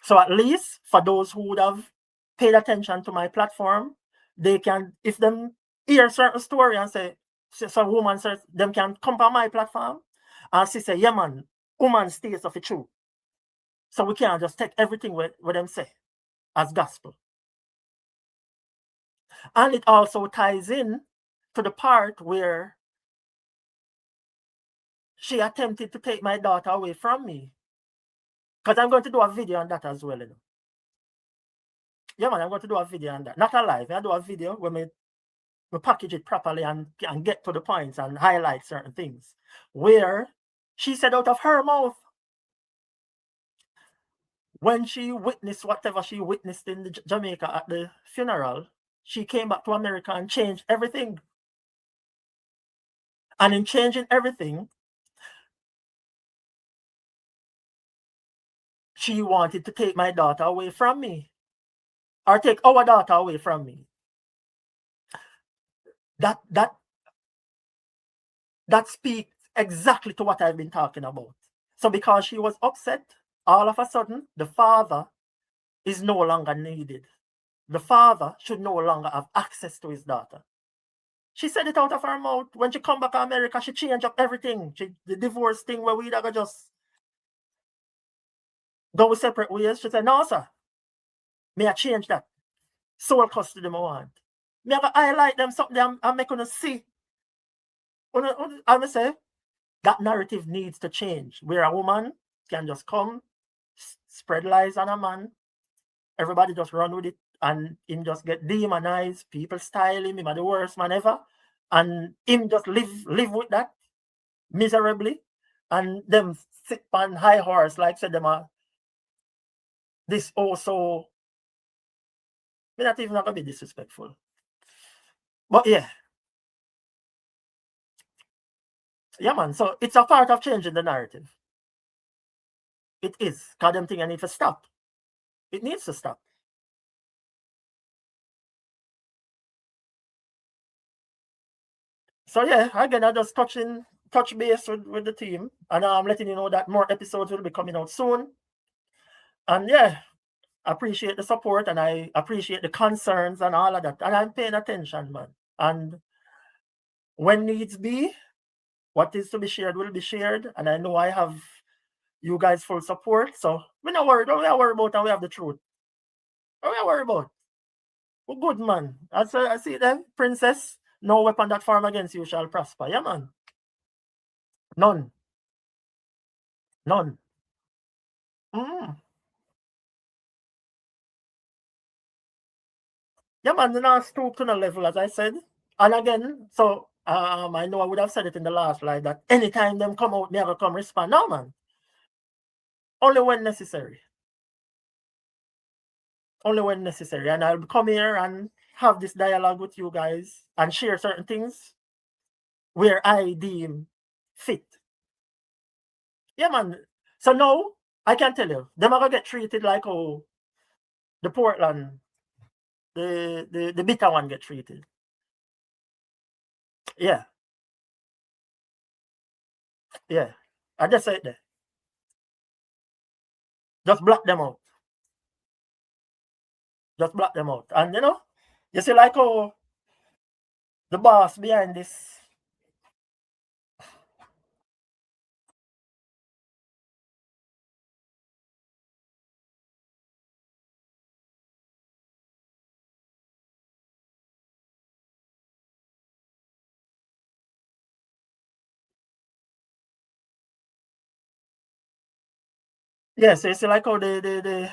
So at least for those who would have paid attention to my platform, they can, if them hear certain story and say, some woman says, them can come on my platform and she say, yeah man, woman states of it true. So we can't just take everything what them say as gospel. And it also ties in to the part where she attempted to take my daughter away from me. Because I'm going to do a video on that as well. You know? Yeah, man, I'm going to do a video on that. Not a live. I do a video where we package it properly and get to the points and highlight certain things. Where she said out of her mouth, when she witnessed whatever she witnessed in Jamaica at the funeral, she came back to America and changed everything. And in changing everything, she wanted to take my daughter away from me. Or take our daughter away from me. That speaks exactly to what I've been talking about. So because she was upset, all of a sudden, the father is no longer needed. The father should no longer have access to his daughter. She said it out of her mouth. When she come back to America, she changed up everything. The divorce thing where we just go separate ways. She said, no, sir. May I change that? Sole custody I want. Me have to highlight them something I'm making them see. I say, that narrative needs to change. Where a woman can just come, spread lies on a man, everybody just run with it, and him just get demonized. People style him are the worst man ever, and him just live with that miserably, and them sit on high horse like said them are this also. We're not even gonna be disrespectful, but yeah, man. So it's a part of changing the narrative. It is. Cause them thing I need to stop. It needs to stop. So yeah, again, I just touch base with the team, and I'm letting you know that more episodes will be coming out soon. And yeah, I appreciate the support, and I appreciate the concerns and all of that, and I'm paying attention, man. And when needs be, what is to be shared will be shared, and I know I have you guys full support. So we not worried. Don't we worry about, and we have the truth. Don't we worry about. We're good, man. I see them, princess. No weapon that form against you shall prosper. Yeah, man. None. None. Mm. Yeah, man, they're not stoop to the level, as I said. And again, so I know I would have said it in the last slide that anytime them come out, me I come respond. No, man. Only when necessary. Only when necessary. And I'll come here and have this dialogue with you guys and share certain things where I deem fit. Yeah, man. So now I can tell you, them are gonna get treated like how the Portland, the bitter one get treated. Yeah, yeah. I just say it there. Just block them out. Just block them out. And you see like how the boss behind this. Yeah, so you see like how the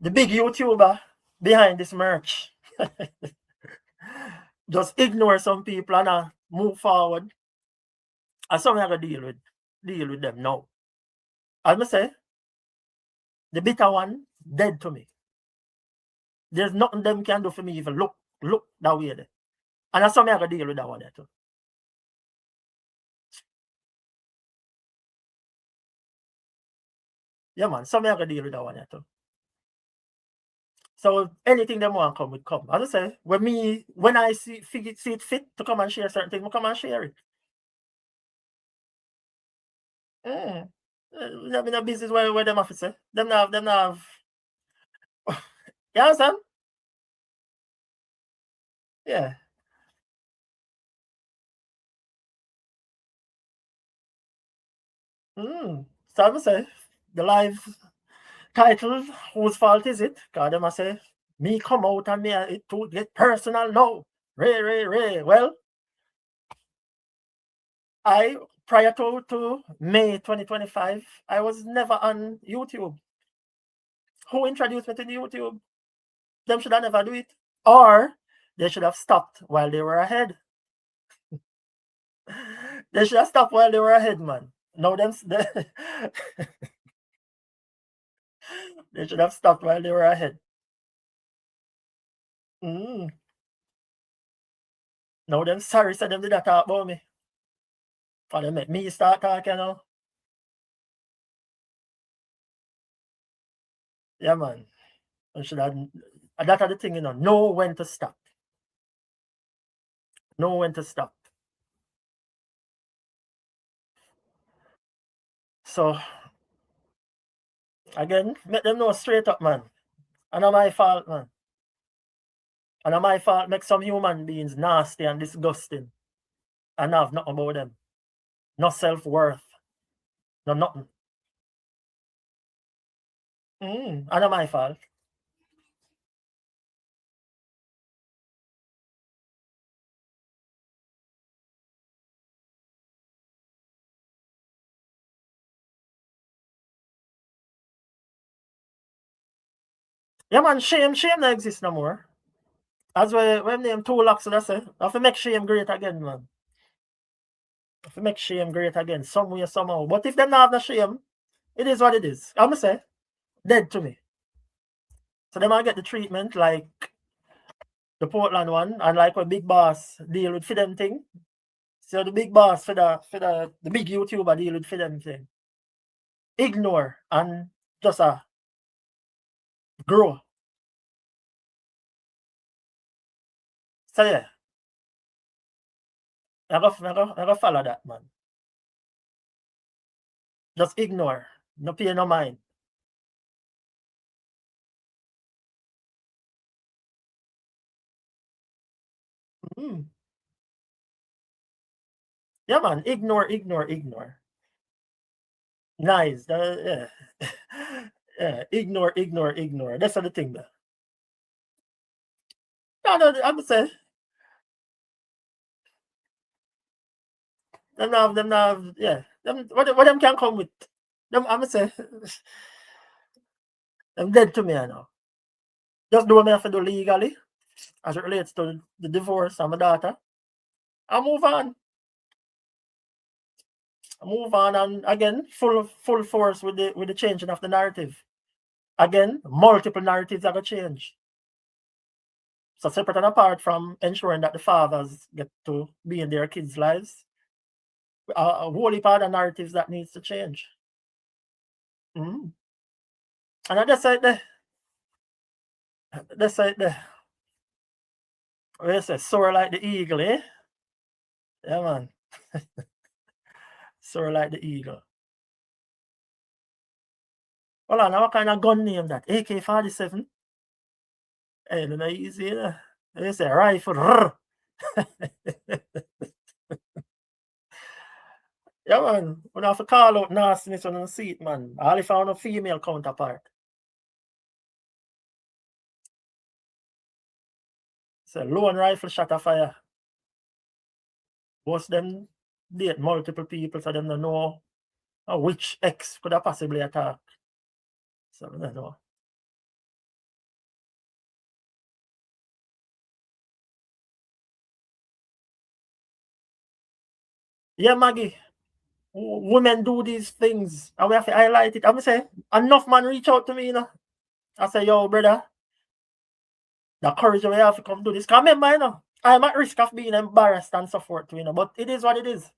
big YouTuber behind this merch just ignore some people and move forward. And some I gotta deal with them now. As I say, the bitter one dead to me. There's nothing them can do for me even look that way there. And that's something I gotta deal with that one there too. Yeah, man, something I gotta deal with that one there too. So anything them want come, would come. As I say, when I see it fit to come and share certain things, I come and share it. Mm. I'm in a business where them have to say. Them not have you understand? Yeah. So I say the live title, whose fault is it? Because them I say, me come out and me it to get personal now. Ray. Well, I prior to May 2025, I was never on YouTube. Who introduced me to the YouTube? Them should have never do it. Or they should have stopped while they were ahead. They should have stopped while they were ahead, man. No, they should have stopped while they were ahead. Mm. Now them sorry said them did that talk about me. For them make me start talking now. Yeah, man. I should have that are the thing, know when to stop. Know when to stop. So again, make them know straight up, man. And not my fault, man. And not my fault make some human beings nasty and disgusting. And have nothing about them. No self-worth. No nothing. And not my fault. Yeah, man, shame not exist no more. As when name 2 lakhs, so that's it. I have to make shame great again, man. I have to make shame great again, some way, somehow. But if them not have no shame, it is what it is. I'ma say, dead to me. So they might get the treatment like the Portland one, and like what Big Boss deal with for them thing. So the Big Boss for the big YouTuber deal with for them thing. Ignore and just grow. So yeah, I go follow that, man. Just ignore. No pay no mind. Mm. Yeah, man. Ignore. Nice. Yeah. Yeah. Ignore. That's the thing. No, I'm saying them have, yeah. What them can come with. Them, I'm say them dead to me, I know. Just do what I have to do legally as it relates to the divorce of my daughter. I move on. And again, full force with the changing of the narrative. Again, multiple narratives are gonna change. So separate and apart from ensuring that the fathers get to be in their kids' lives, a whole heap of other narratives that needs to change. Mm. And I just said where you say soar like the eagle, eh? Yeah, man. Soar like the eagle. Hold on, now what kind of gun name that? AK-47? Hey, no easy, you know. You say rifle. Yeah, man. We have to call out nastiness on the seat, man. All if I want a female counterpart. So lone rifle shot of fire. Most them date multiple people, so them don't know which ex could have possibly attack. So I don't know. Yeah, Maggie. Women do these things, and we have to highlight it. I'm gonna say enough man reach out to me, you know. I say, yo, brother, the courage we have to come do this. Cause remember, you know, I'm at risk of being embarrassed and so forth, you know, but it is what it is.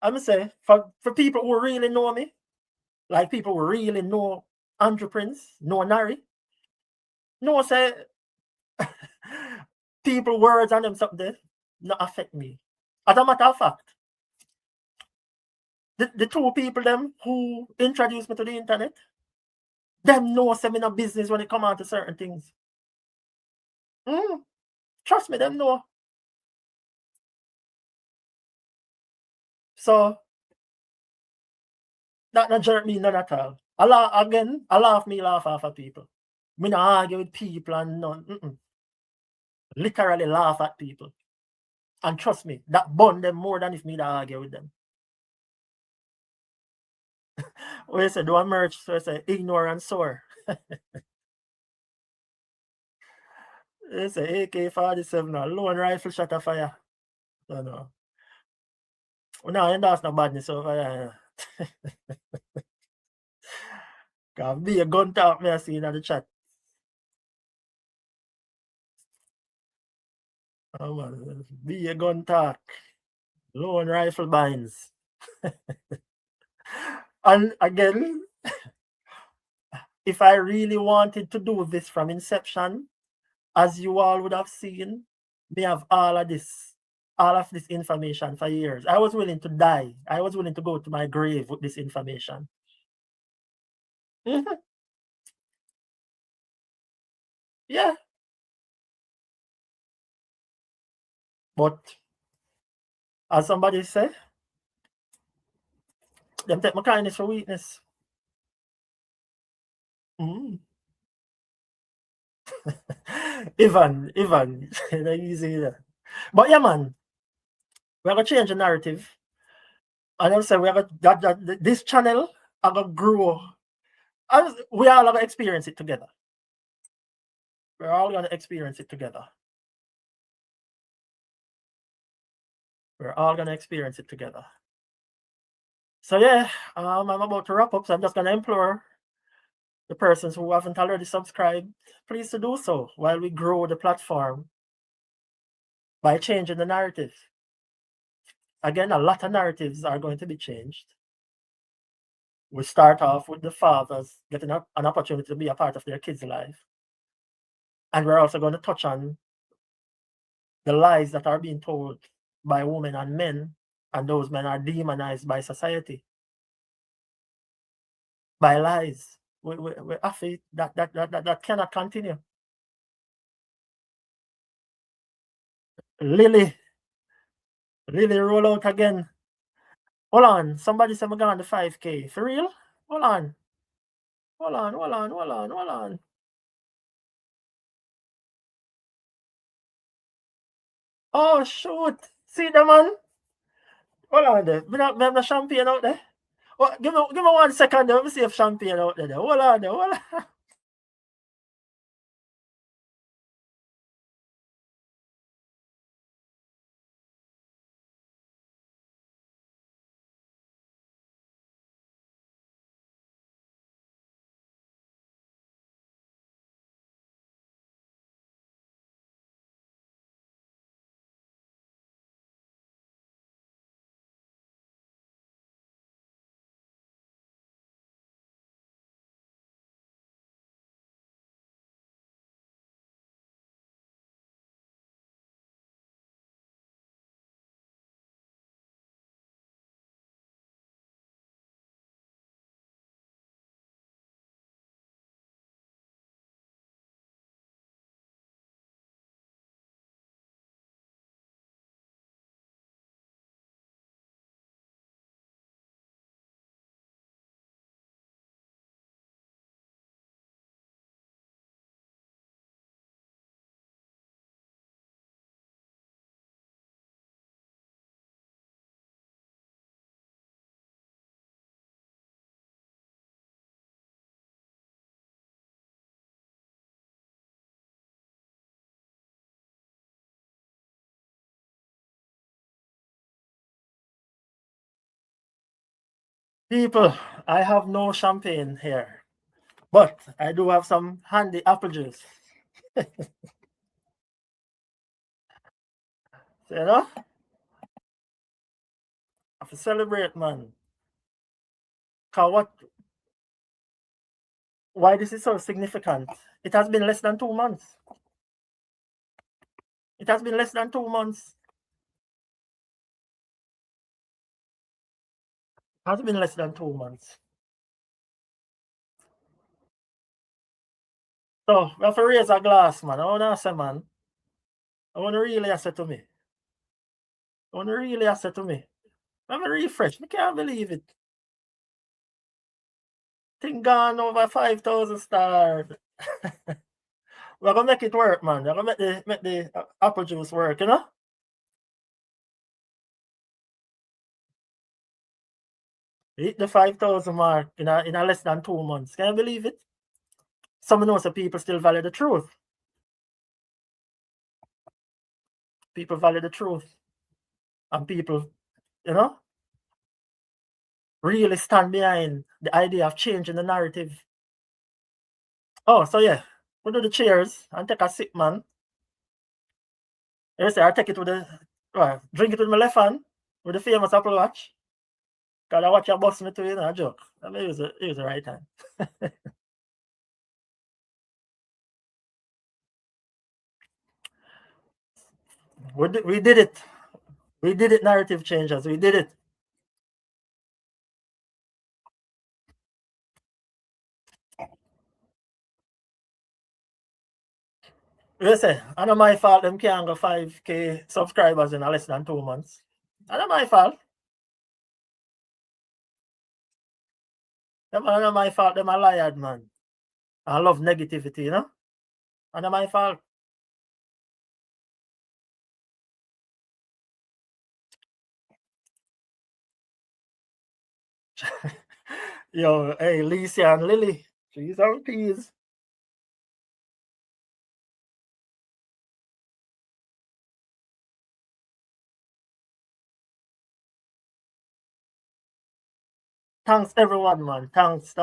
I'm gonna say for people who really know me, like people who really know Andrew Prince, know Nari, know say people words and them something not affect me. As a matter of fact, the two people them who introduced me to the internet, them know say me no business when it come on to certain things. Mm, trust me, them know. So that not jerk me none at all. I laugh off of people. Me not argue with people and none. Literally laugh at people. And trust me, that bond them more than if me that argue with them. We say do a merch, so I say ignore and soar. They say AK-47, a lone rifle shot of fire. No, no. We not endorse no badness over here. Can be a gun talk me I see in the chat. Oh man, be a gun talk. Lone rifle binds. And again, if I really wanted to do this from inception, as you all would have seen, me have all of this information for years. I was willing to die. I was willing to go to my grave with this information. Mhm. Yeah. But as somebody said, them take my kindness for weakness. Mm. Ivan, easy there. But yeah, man, we're gonna change the narrative. And I'm saying we're gonna this channel are gonna grow We all gonna experience it together. We're all gonna experience it together. We're all gonna experience it together. So yeah, I'm about to wrap up. So I'm just gonna implore the persons who haven't already subscribed, please to do so while we grow the platform by changing the narrative. Again, a lot of narratives are going to be changed. We start off with the fathers getting an opportunity to be a part of their kids' life. And we're also going to touch on the lies that are being told by women and men, and those men are demonized by society. By lies. We have to, that cannot continue. Lily roll out again. Hold on. Somebody said I'm going to 5K. For real? Hold on. Hold on. Oh, shoot. See the man? Hold on there. Me have the champagne out there. Oh, give me 1 second there. Let me see if champagne out there. Hold on there. Hold on. People, I have no champagne here. But I do have some handy apple juice. So, you know? I have to celebrate, man. Cause why this is so significant? It has been less than 2 months. It has been less than 2 months. It has been less than 2 months. So we have to raise a glass, man. I wanna say, man. I wanna really say to me. I wanna really say to me. I'm a refresh. I can't believe it. Thing gone over 5,000 stars. We're gonna make it work, man. We're gonna make the apple juice work, you know? Hit the 5,000 mark in a less than 2 months. Can you believe it? Some knows that people still value the truth. People value the truth. And people, you know, really stand behind the idea of changing the narrative. Oh, so yeah. We do the cheers and take a sip, man. You say I take it with drink it with my left hand with the famous Apple Watch. Cause I watch your boss me too, you know, a joke. I mean, use the right hand. We did it. We did it, narrative changers. We did it. You say, I know my fault them can't go 5K subscribers in less than 2 months. I know my fault. I know my fault, them a liar, man. I love negativity, you know? I know my fault. Yo, hey, Lisa and Lily. Cheese and peas. Thanks everyone, man. Thanks.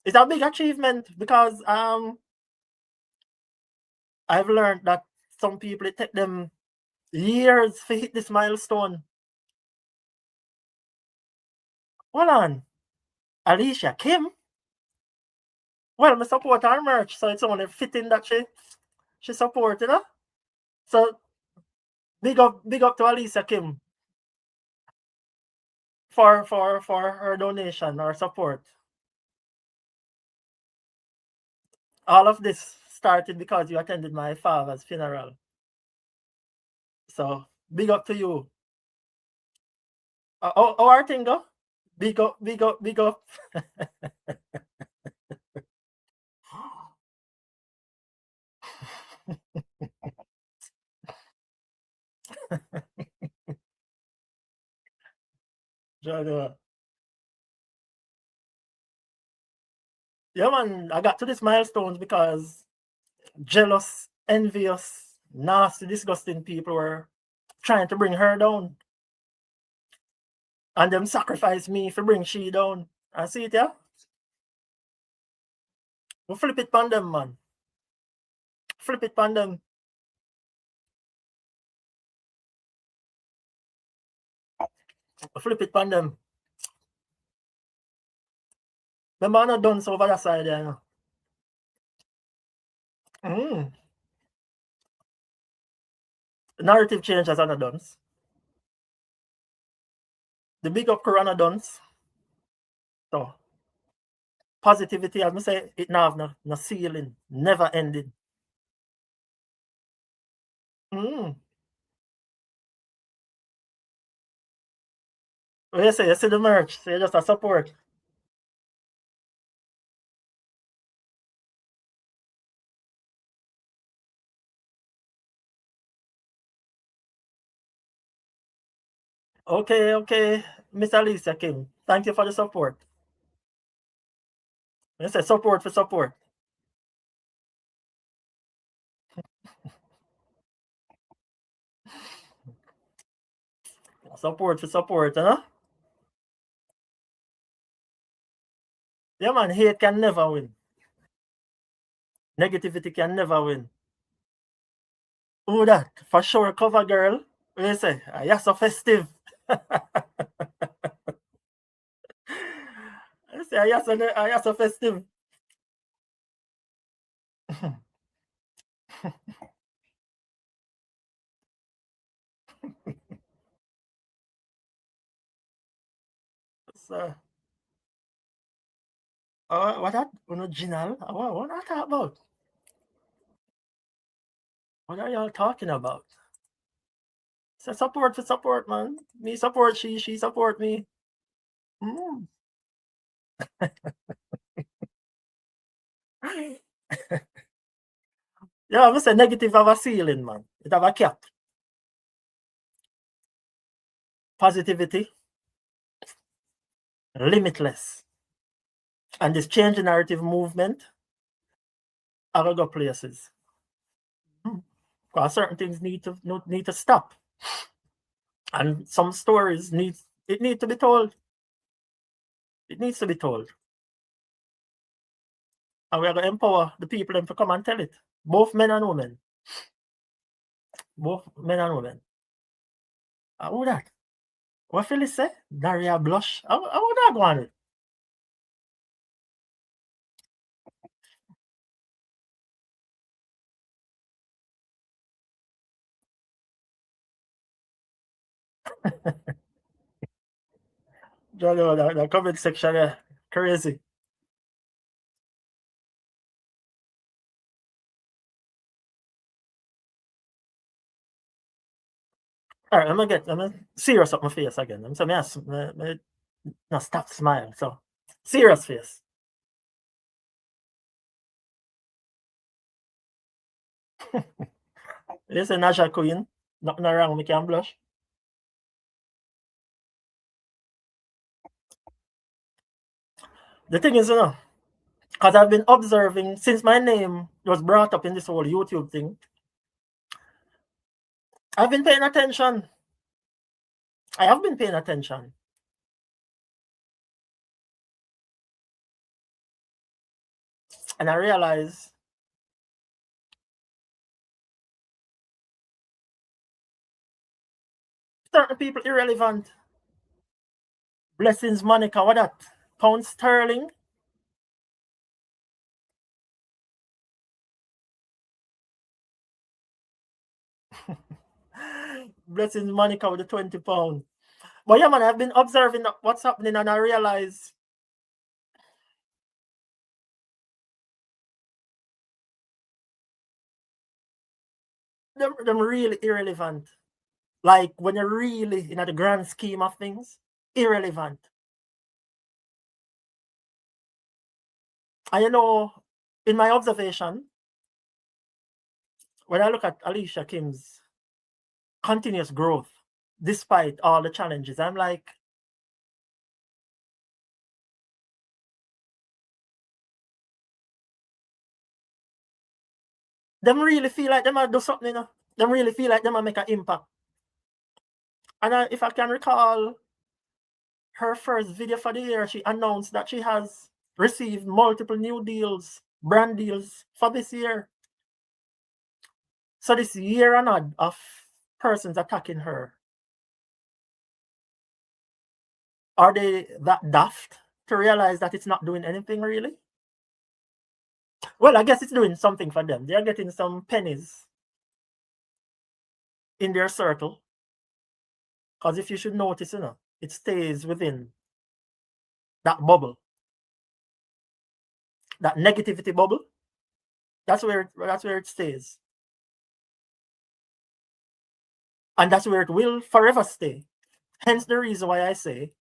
It's a big achievement because I've learned that some people it take them years to hit this milestone. Hold on. Alicia Kim? Well, I support her merch, so it's only fitting that she supported her. So big up to Alicia Kim for her donation or support. All of this started because you attended my father's funeral. So big up to you. How are things go? Big up. Yeah, man, I got to these milestones because jealous, envious, nasty, disgusting people were trying to bring her down. And them sacrifice me for bring she down. I see it, yeah? We flip it pan them, man. Flip it pan them. We flip it pan them. Remember, I'm not done over that side there, you know? The narrative change as another done. The big up Corona done. So positivity, as I say, it now have no ceiling, never ending. What you say? You see the merch, so you just a support. Okay, Miss Alicia Kim. Thank you for the support. You say support for support. Support for support, you know? Yeah, man, hate can never win. Negativity can never win. Who that? For sure, cover girl. What you say? You're so festive. I say, you're so festive. So, what that? Original? What are you talking about? What are y'all talking about? So support for support, man. Me support she support me. Mm. Yeah, I say negative have a ceiling, man. It have a cap. Positivity, limitless. And this change in narrative movement, I will go places. Because certain things need to stop. And some stories need to be told. It needs to be told. And we are going to empower the people them to come and tell it. Both men and women. Both men and women. Who that? What Phyllis say? Daria blush. How would that go on it? The comment section there. Crazy. Alright, I'm serious up my face again. I'm saying me no stop smile. So serious face. You say Naja Queen, nothing wrong, me can blush. The thing is, because I've been observing since my name was brought up in this whole YouTube thing, I've been paying attention. I have been paying attention. And I realize certain people irrelevant. Blessings, Monica, what that? Pound sterling. Blessings, Monica, with the £20. But yeah, man, I've been observing what's happening, and I realize them really irrelevant. Like when you're really in the grand scheme of things, irrelevant. And in my observation, when I look at Alicia Kim's continuous growth, despite all the challenges, I'm like, them really feel like them do something, Them really feel like them make an impact. And if I can recall, her first video for the year, she announced that she has received multiple new deals, brand deals for this year. So this year and odd of persons attacking her, are they that daft to realize that it's not doing anything really? Well, I guess it's doing something for them. They're getting some pennies in their circle. Because if you should notice, it stays within that bubble, that negativity bubble. That's where it stays. And that's where it will forever stay. Hence the reason why I say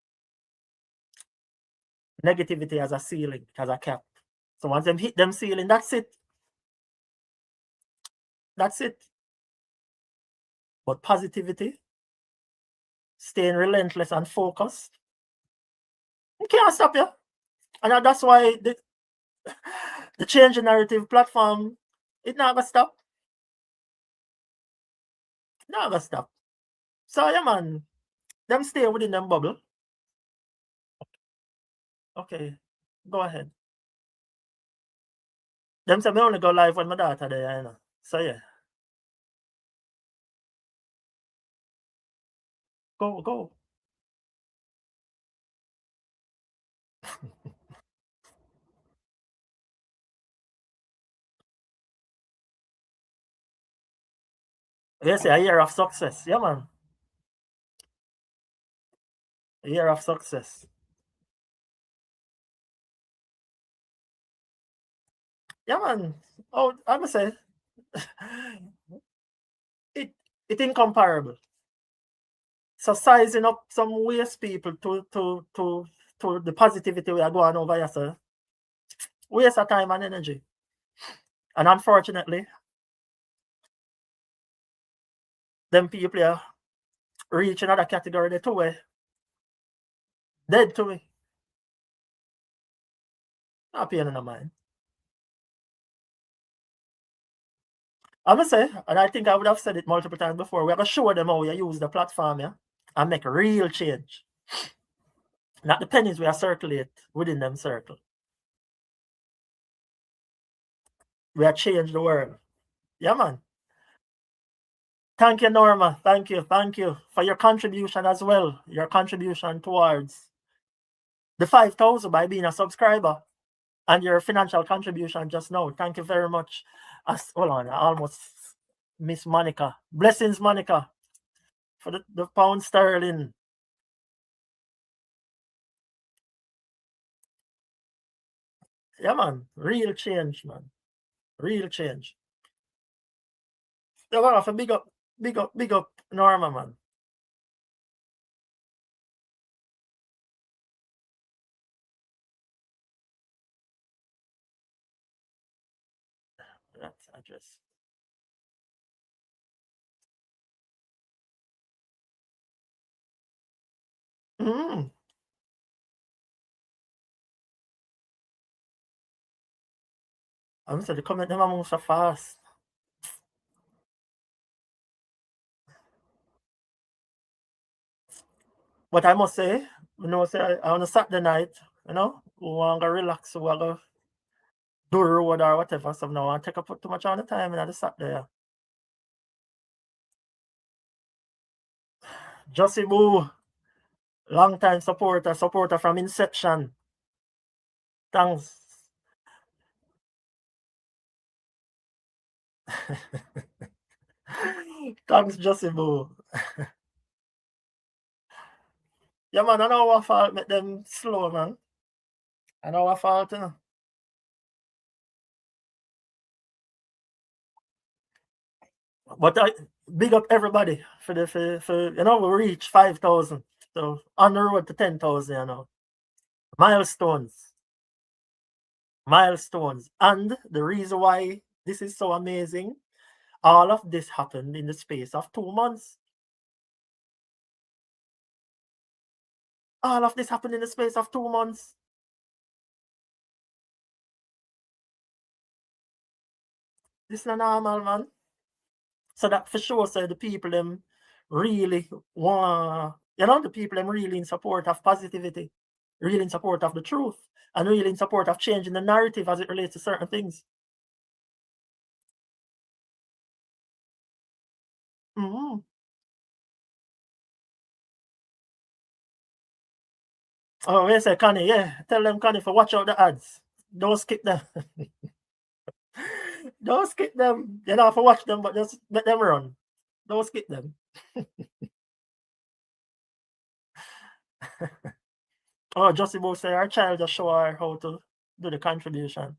negativity has a ceiling, has a cap. So once them hit them ceiling, that's it. That's it. But positivity, staying relentless and focused, you can't stop you. And that's why the change in narrative platform, it never stop. Never stop. So yeah, man, them stay within them bubble. Okay, go ahead. Them say me only go live when my daughter there, So yeah, go. Yes, a year of success. Yeah, man. A year of success. Yeah, man. Oh, I must say, it incomparable. So sizing up some waste people to the positivity we are going over here, sir. Waste of time and energy. And unfortunately, them people are reach another category they too dead to me. Not paying in mind. I must say, and I think I would have said it multiple times before, we're gonna show them how you use the platform, yeah, and make real change. Not the pennies we are circulate within them circle. We are change the world. Yeah, man. Thank you, Norma. Thank you for your contribution as well. Your contribution towards the 5,000 by being a subscriber and your financial contribution just now. Thank you very much. Hold on, I almost miss Monica. Blessings, Monica, for the pound sterling. Yeah, man. Real change, man. Real change. Yeah, man, for big up, Norma, man. That's address. Mm. I'm say the comment them a move so fast. But I must say, you know, say on a Saturday night, you know, we want to relax, we want to do a road or whatever. So now I take up too much on the time in the Saturday. Yeah. Jussie Boo, long time supporter from inception. Thanks. Thanks, Jussie Boo. Yeah, man, I know what fault make them slow, man. I know what fault, you know. But I big up everybody for you know, we reach 5,000. So on the road to 10,000, you know. Milestones. Milestones. And the reason why this is so amazing, all of this happened in the space of 2 months. All of this happened in the space of 2 months. This is not normal, man. So that for sure, so the people them really want, you know, the people them really in support of positivity, really in support of the truth, and really in support of changing the narrative as it relates to certain things. Mm-hmm. Oh, yes, Connie, yeah. Tell them, Connie, for watch out the ads. Don't skip them. Don't skip them. You don't have to watch them, but just let them run. Don't skip them. Oh, Jussie Bo say our child just show her how to do the contribution.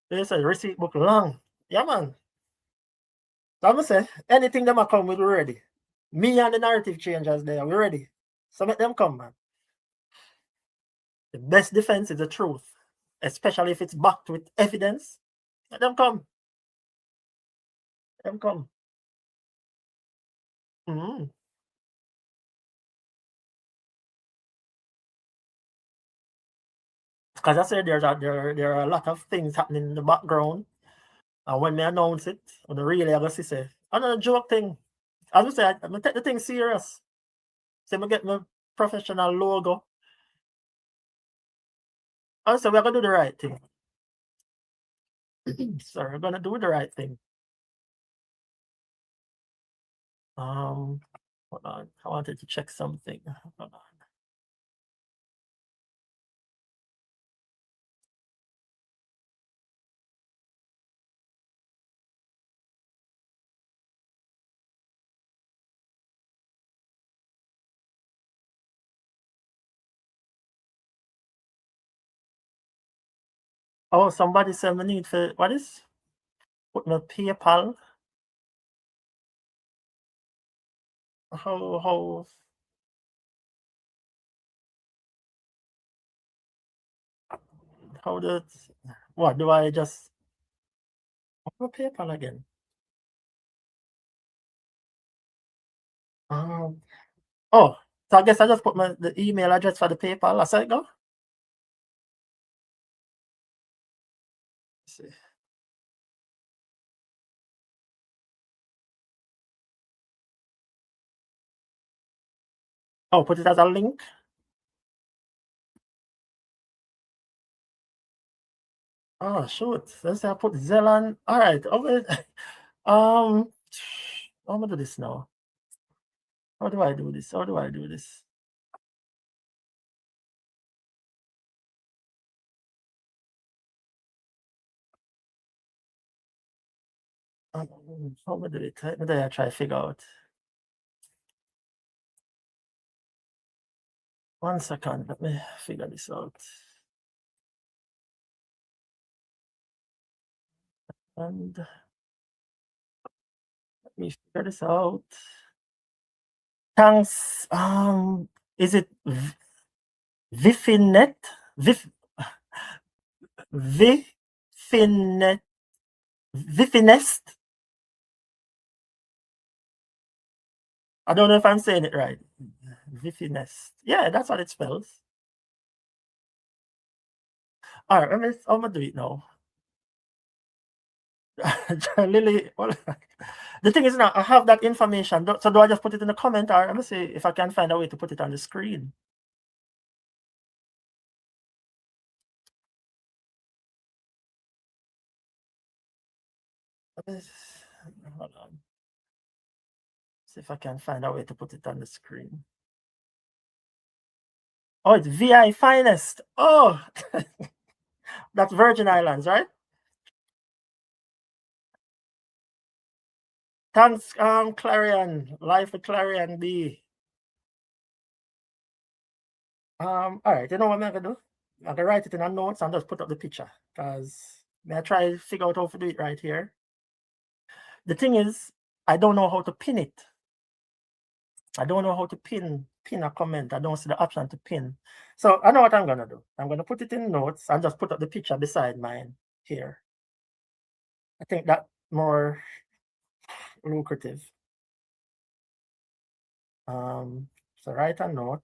They say receipt book long. Yeah, man. So I'm gonna say anything them a come, we'll be ready. Me and the narrative changers there, we're ready. So let them come, man. The best defense is the truth, especially if it's backed with evidence. Let them come. Let them come. Mm-hmm. Because I said there are a lot of things happening in the background. And when they announce it, on the really I to say, another joke thing. As I say, I'm gonna take the thing serious. So I'm gonna get my professional logo. Also, we're gonna do the right thing. Sorry, we're gonna do the right thing. Hold on. I wanted to check something. Hold on. Oh, somebody said me need for what is? Put my PayPal. How does what do I just my PayPal again? Um oh, so I guess I just put the email address for the PayPal. I said it go. Let's see. Oh, put it as a link. Oh shoot. Let's say I put Zelan. All right. Okay. Um how am I do this now? How do I do this? How do I do this? How am I do it? Let me try to figure out. 1 second, let me figure this out. And let me figure this out. Thanks. Is it Vifinet? Vif Vifinet Vifinest? I don't know if I'm saying it right. Vifinest. Yeah, that's what it spells. All right, I'm gonna do it now. Lily, well, the thing is now I have that information. So do I just put it in the comment, or let me see if I can find a way to put it on the screen? Hold on. See if I can find a way to put it on the screen. Oh, it's VI Finest. Oh, that's Virgin Islands, right? Thanks, Clarion. Life with Clarion B. All right, you know what I'm gonna do? I'm gonna write it in a notes and just put up the picture because I try to figure out how to do it right here. The thing is, I don't know how to pin it. I don't know how to pin a comment. I don't see the option to pin. So I know what I'm gonna do. I'm gonna put it in notes and just put up the picture beside mine here. I think that more lucrative. So write a note.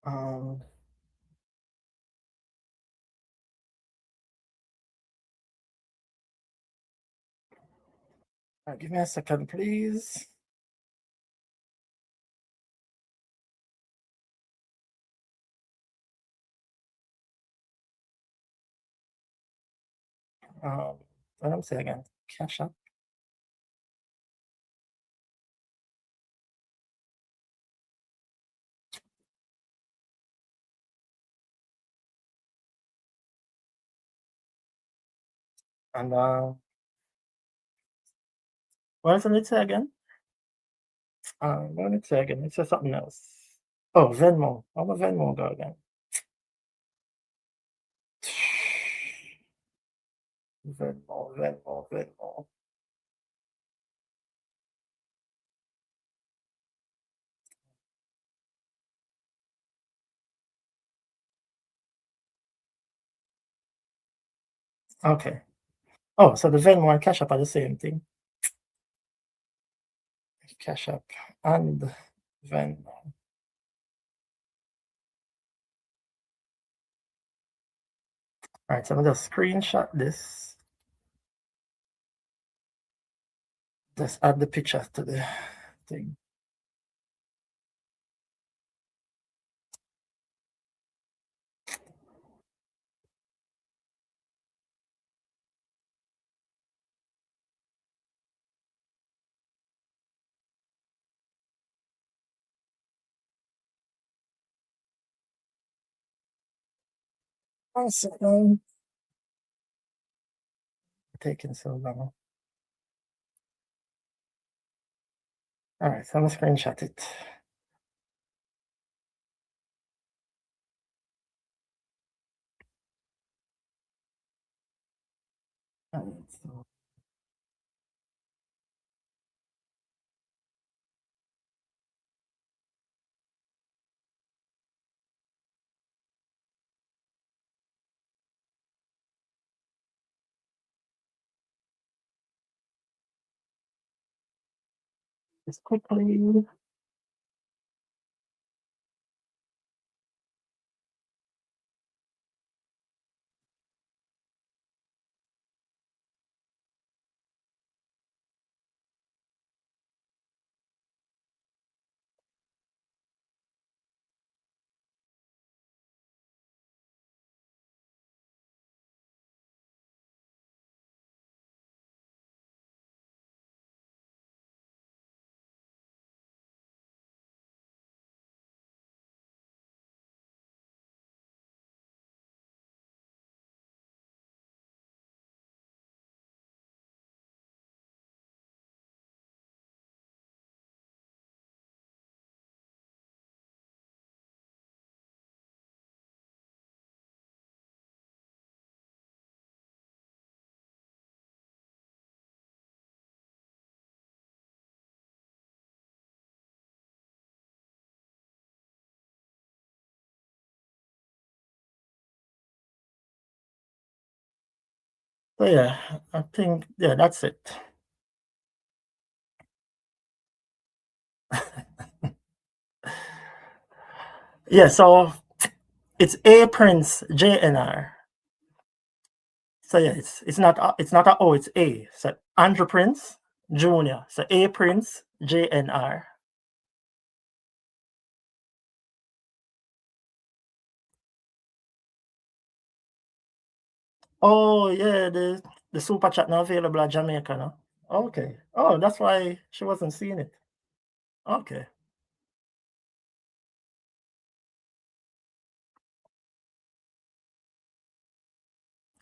Um, give me a second, please. What I'm saying again, cash up. And what does it say again? What did it say again? It says something else. Oh, Venmo. How about Venmo go again? Venmo. Okay. Oh, so the Venmo and Cash App are the same thing. Cash App and Venmo. All right, so I'm gonna just screenshot this. Just add the picture to the thing. One second. Taking so long. All right, so I'm gonna screenshot it. All right, so just quickly. So yeah, I think yeah, that's it. Yeah, so it's A Prince JNR. So yeah, it's not a O, it's A. So Andrew Prince Jr. So A Prince JNR. Oh yeah, the super chat now available at Jamaica now. Okay. Oh, that's why she wasn't seeing it. Okay.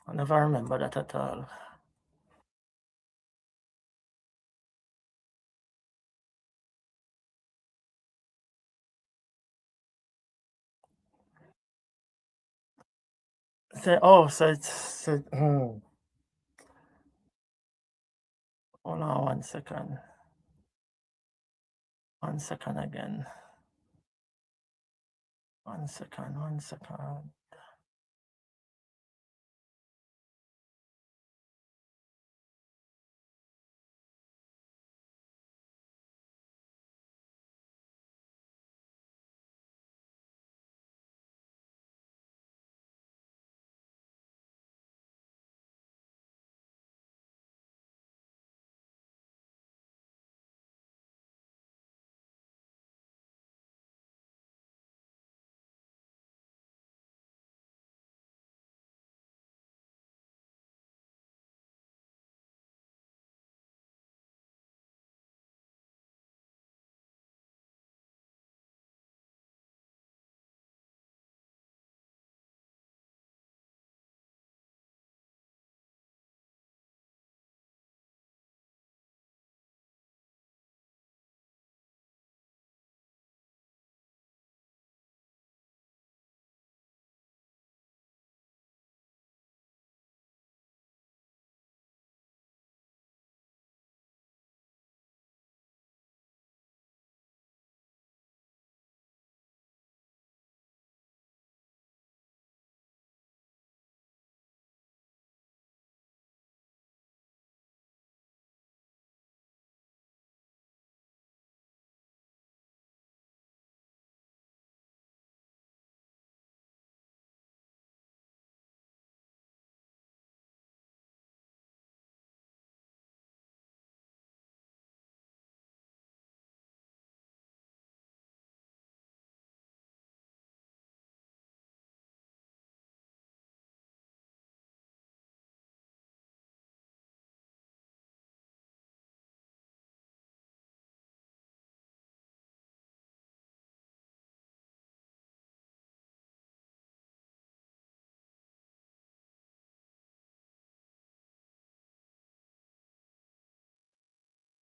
I never remember that at all. So, oh, so it's so, hold on 1 second. 1 second again. 1 second, 1 second.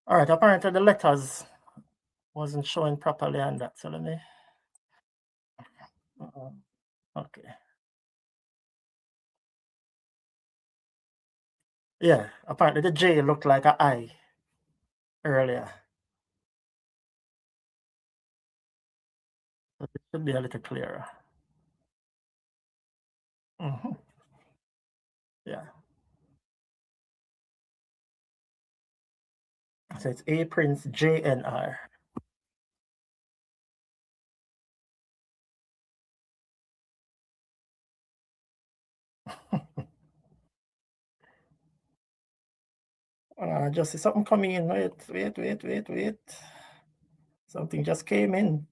All right, apparently the letters wasn't showing properly on that. So let me. Okay. Yeah, apparently the J looked like a I earlier. So it should be a little clearer. Hmm. Yeah. So it's A Prince JNR. Just see something coming in. Wait. Something just came in.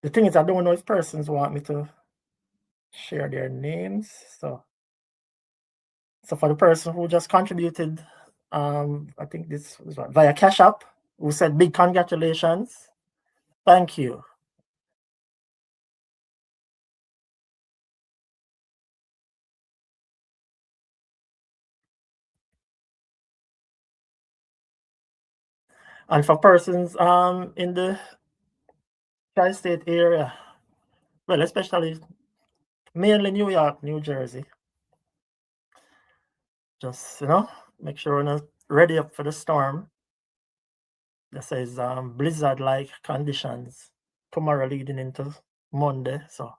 The thing is, I don't know if persons want me to share their names. So for the person who just contributed, I think this was via Cash App, who said big congratulations. Thank you. And for persons in the tri-state area, well, especially mainly New York, New Jersey, just make sure we're not ready up for the storm. That says blizzard-like conditions tomorrow leading into Monday. So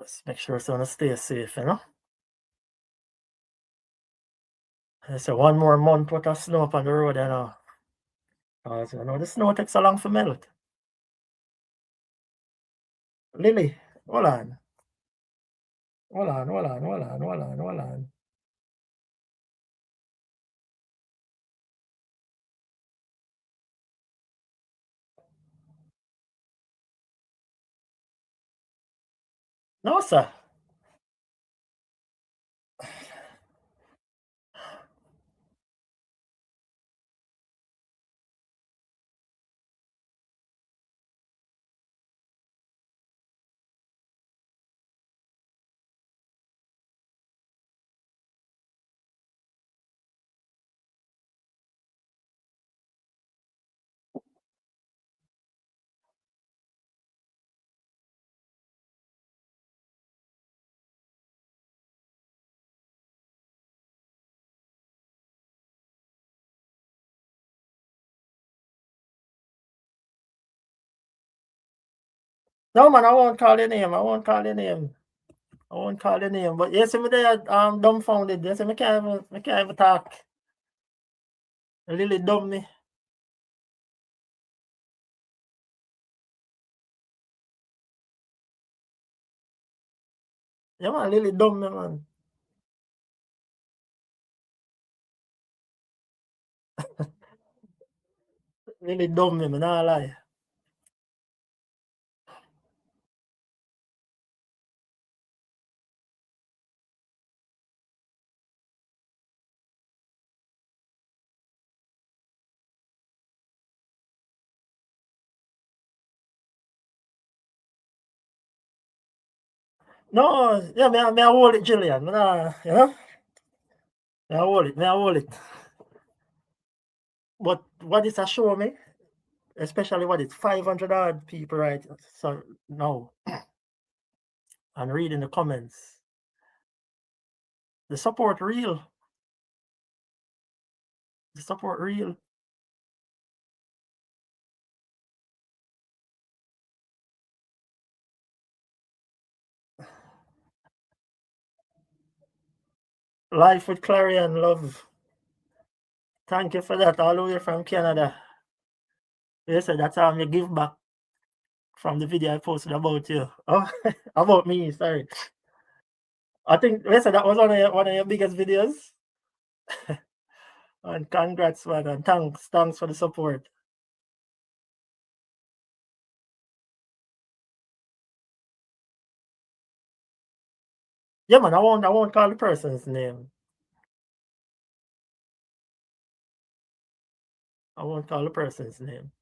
Let's make sure someone stay safe, you know. So one more month put of snow up on the road, you know. Because you know the snow takes so long to melt. Lily, hold on. Hold on, hold on, hold on, hold on, hold on. No, sir. No, man, I won't call your name. I won't call your name. I won't call your name. But yes, me there dumbfounded. Yes, me can't even talk. Lily dumb me. Yeah, man, Lily dumb me, man. Lily dumb me, man, not lie. No, yeah, me I hold it, Jillian. Me nah, you know? Me I hold it. But what it a show me, especially what it's 500 odd people, right? So now, and reading the comments, the support real. The support real. Life with Clarion, love. Thank you for that, all the way from Canada. You said that's how you give back from the video I posted about you. Oh, about me, sorry. I think you said that was one of your biggest videos. And congrats, man, and thanks for the support. Yeah, man, I won't call the person's name. I won't call the person's name.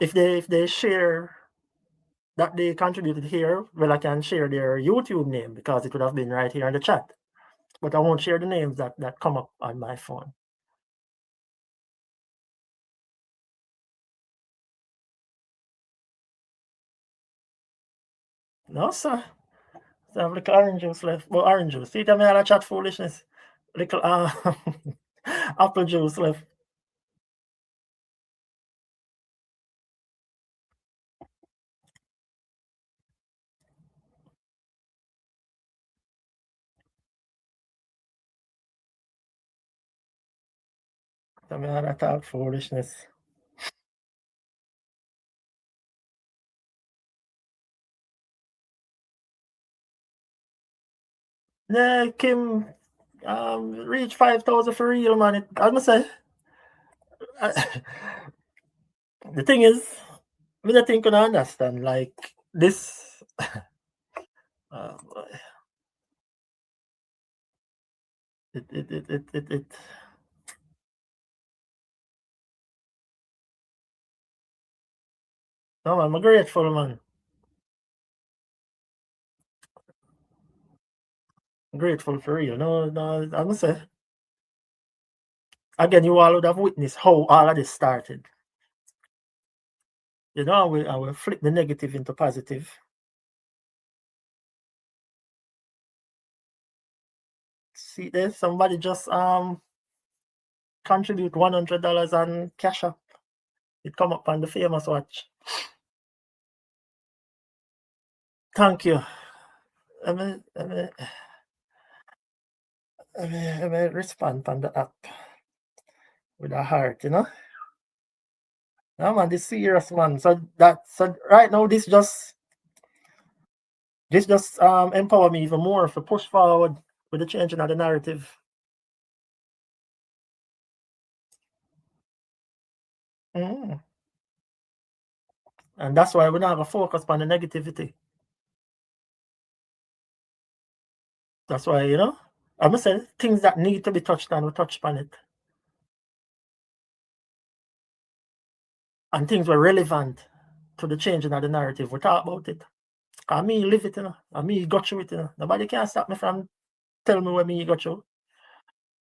If they share that they contributed here, well, I can share their YouTube name because it would have been right here in the chat. But I won't share the names that come up on my phone. No, sir. So I have little orange juice left. Well, orange juice. See, tell me how to chat foolishness. Little apple juice left. Tell me how to talk foolishness. Yeah, Kim reach 5,000 for real, man. I must say, the thing is, I mean, I think I understand. Like this, uh, it. No, man, I'm grateful, man. I'm grateful for real. No, no, I must say, again, you all would have witnessed how all of this started. You know, I will flip the negative into positive. See there, somebody just contribute $100 on Cash App. It come up on the famous watch. Thank you. I may respond on the app with a heart, you know? Yeah, man, this serious, man. So right now, this just empower me even more to push forward with the changing of the narrative. Mm. And that's why we don't have a focus on the negativity. That's why, you know, I'm gonna say things that need to be touched on, we touch on it. And things were relevant to the changing of the narrative, we talk about it. Cause me live it, you know. And me got through it, you know. Nobody can stop me from tell me what me got through.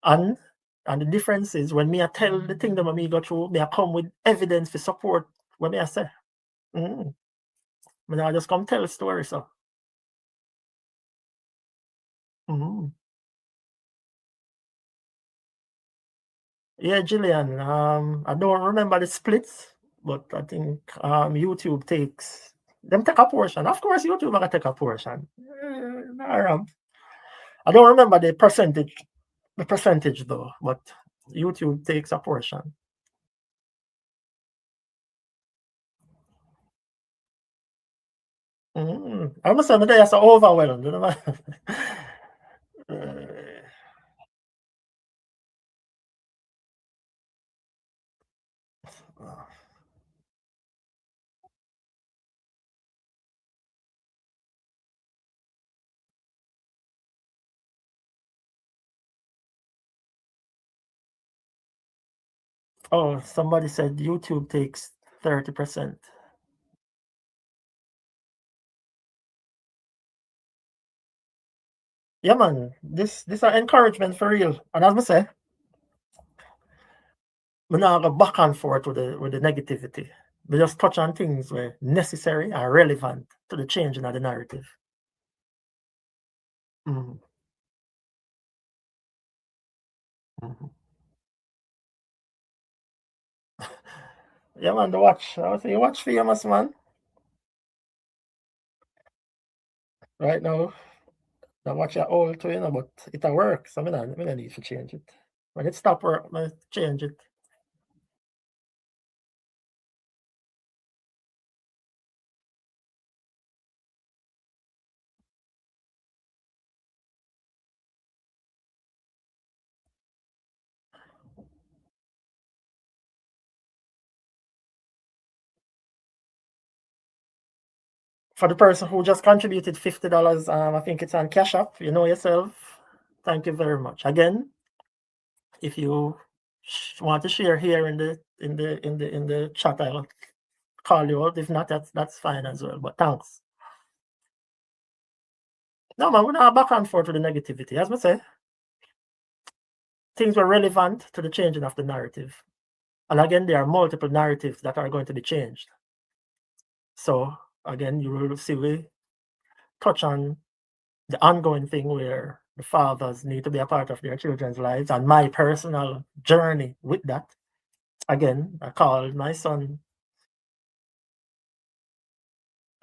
And and the difference is when me I tell the thing that me got through, me I come with evidence for support what me I say. Mm. Me I just come tell a story, so. Mm. Yeah, Gillian. I don't remember the splits, but I think YouTube takes them take a portion. Of course, YouTube gonna take a portion. I don't remember the percentage though, but YouTube takes a portion. I must say, my days are overwhelmed. You know? Oh, somebody said YouTube takes 30%. Yeah, man. This are encouragement for real. And as I say, we not go back and forth with the negativity. We just touch on things where necessary and relevant to the changing of the narrative. Mhm, mhm. Yeah, man, the watch. I would say you watch famous, man. Right now, the watch are old too, you know, but it a work, so me not need to change it. When it stop work, I change it. For the person who just contributed $50, I think it's on Cash App. You know yourself. Thank you very much. Again, if you want to share here in the chat, I'll call you out. If not, that's fine as well. But thanks. No, man, we're not back and forth with the negativity. As I say, things were relevant to the changing of the narrative. And again, there are multiple narratives that are going to be changed. So again, you will see we touch on the ongoing thing where the fathers need to be a part of their children's lives and my personal journey with that. Again, I called my son,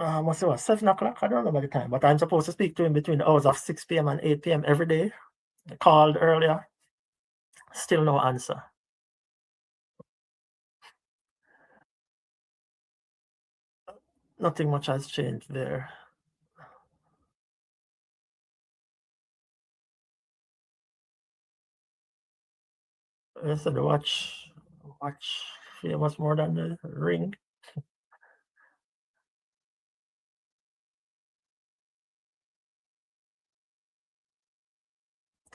must say what, 7 o'clock? I don't remember the time, but I'm supposed to speak to him between the hours of 6 p.m. and 8 p.m. every day. I called earlier, still no answer. Nothing much has changed there. I said the watch famous more than the ring.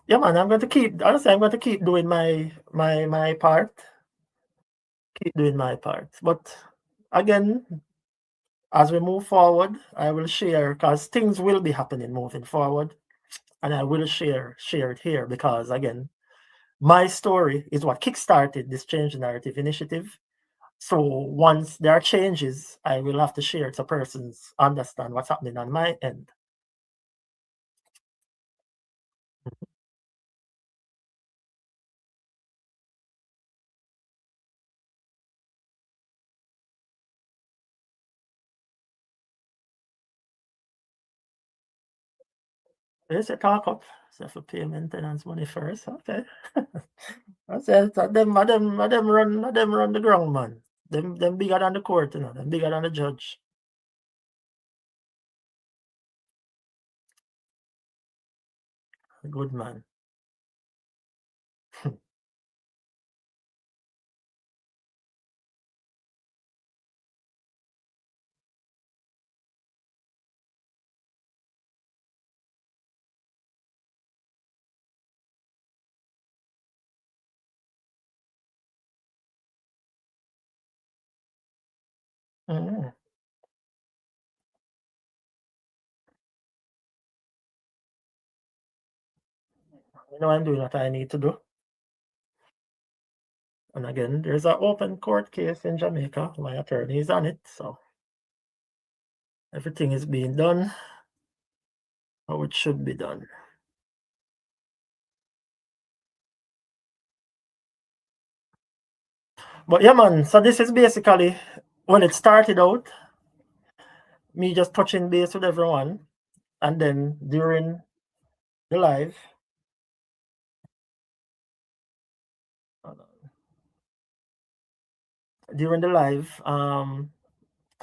Yeah, man, I'm going to keep. Honestly, I'm going to keep doing my part. Keep doing my part. But again, as we move forward, I will share because things will be happening moving forward, and I will share it here because again, my story is what kickstarted this change narrative initiative. So once there are changes, I will have to share it so persons understand what's happening on my end. Yes, you talk up. So for pay maintenance money first. Okay. I said them run the ground, man. Them bigger than the court, you know, them bigger than the judge. Good man. Mm. You know, I'm doing what I need to do. And again, there's an open court case in Jamaica. My attorney is on it, so everything is being done how it should be done. But yeah, man, so this is basically when it started out, me just touching base with everyone. And then during the live, during the live,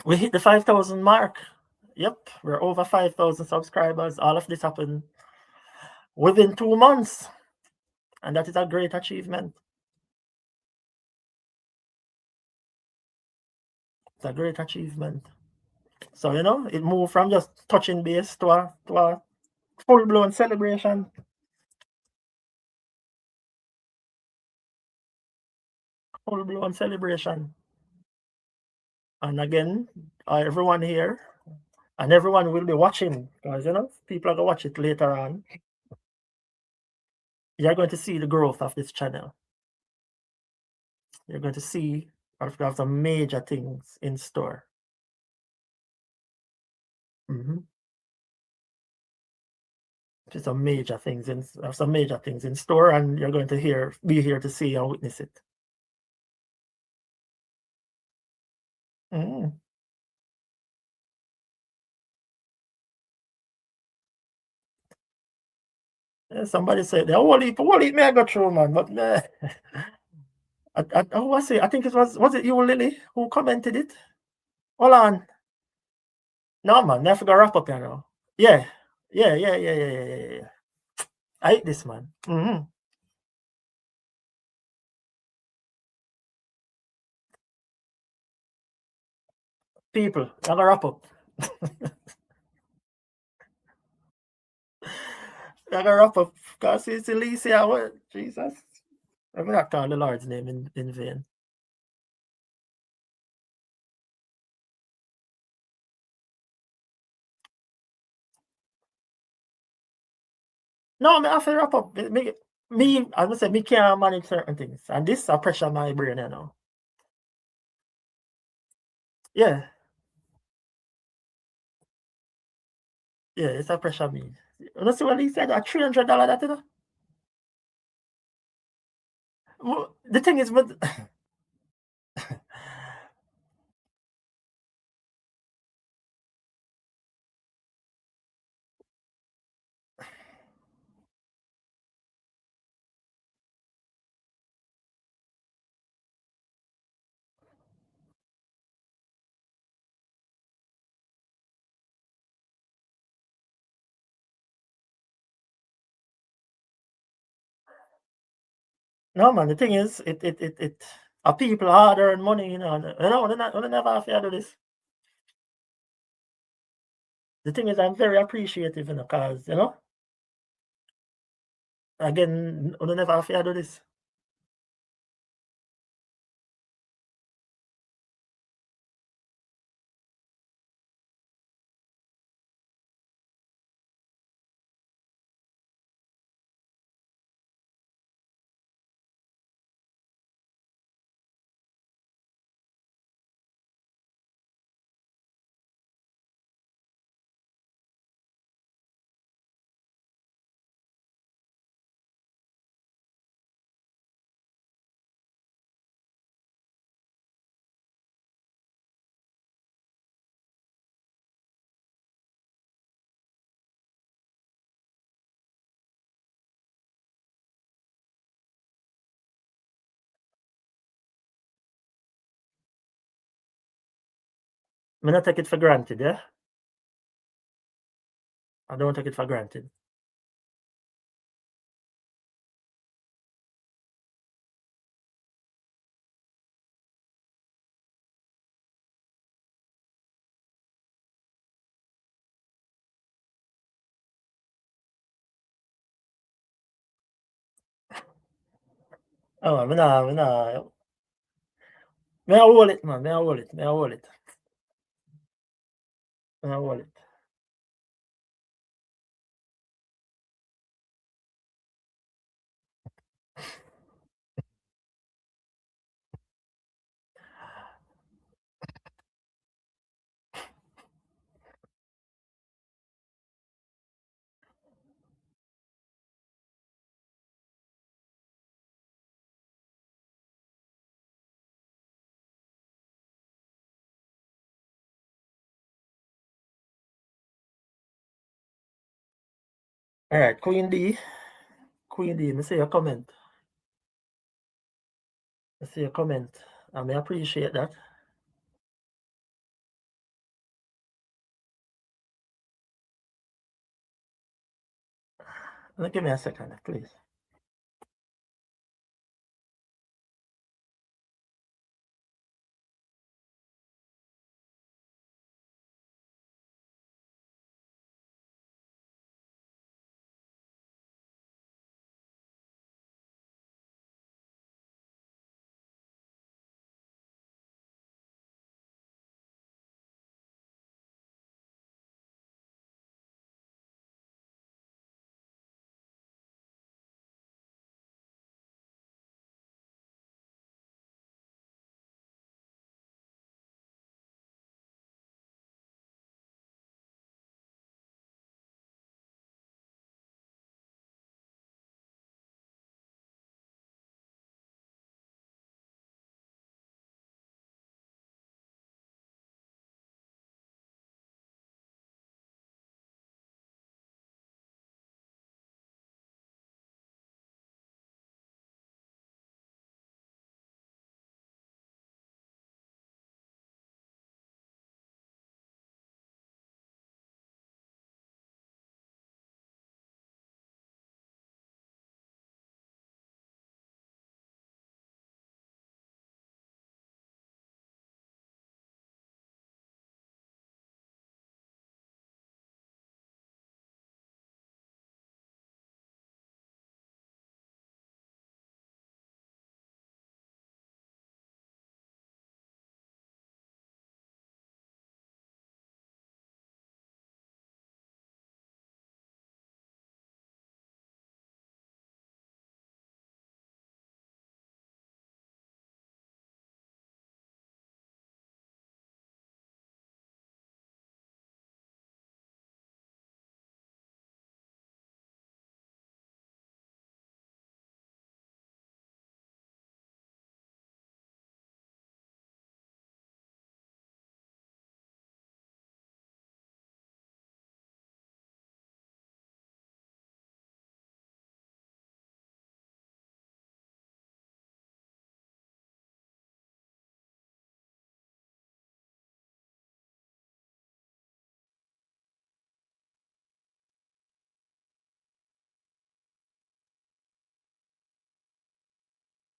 we hit the 5,000 mark. Yep, we're over 5,000 subscribers. All of this happened within 2 months, and that is a great achievement. It's a great achievement. So you know, it moved from just touching base to a full blown celebration. Full blown celebration. And again, everyone here and everyone will be watching because you know people are gonna watch it later on. You're going to see the growth of this channel. You're going to see we have some major things in store. Mm-hmm. Some major things in store, and you're going to be here to see and witness it. Mm. Yeah, somebody said the whole heap may I go through, man, but who was it? I think was it you, Lily, who commented it? Hold on. No, man, never gonna wrap up, you know. Yeah. Yeah. I hate this, man. Mm-hmm. People, I'm gonna wrap up. I'm gonna wrap up. Because it's Alicia, what? Jesus. I'm not calling the Lord's name in vain. No, I have to wrap up. As I said, me can't manage certain things. And this a pressure my brain, you know. Yeah. Yeah, it's a pressure me. You see what he said? A $300 that, you know? The thing is, but no, man, the thing is, people hard earn money, you know. They never have to do this. The thing is, I'm very appreciative, you know, because, you know, again, they never have to do this. Me not take it for granted, yeah? I don't take it for granted. Oh, me a hold it, man. Me a hold it. Me a hold it. All right, Queen D. Queen D, me see your comment. Me see your comment. I may appreciate that. Give me a second, please.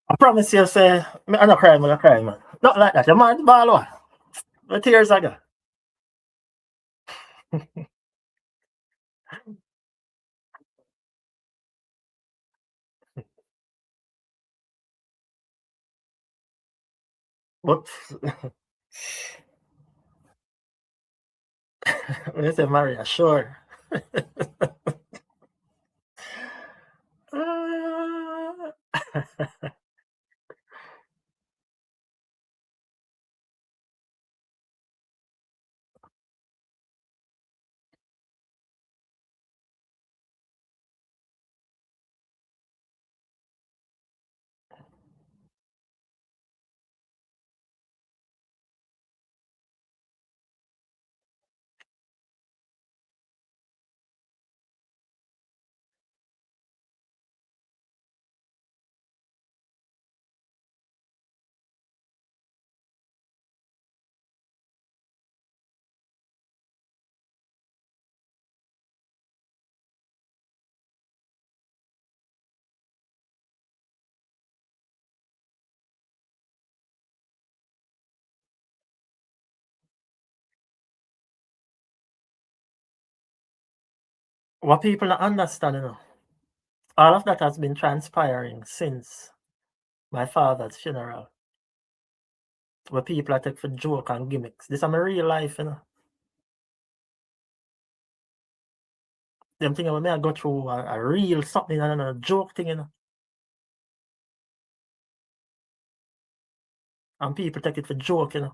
I promise you, say, I'm not crying, I'm crying, man. Not like that. You man, ball what? The tears I got. But when you say Maria, sure. What people not understand, all of that has been transpiring since my father's funeral, where people are take for joke and gimmicks. This is my real life. Them thing when me I go through a real something and a joke thing. And people take it for joke. A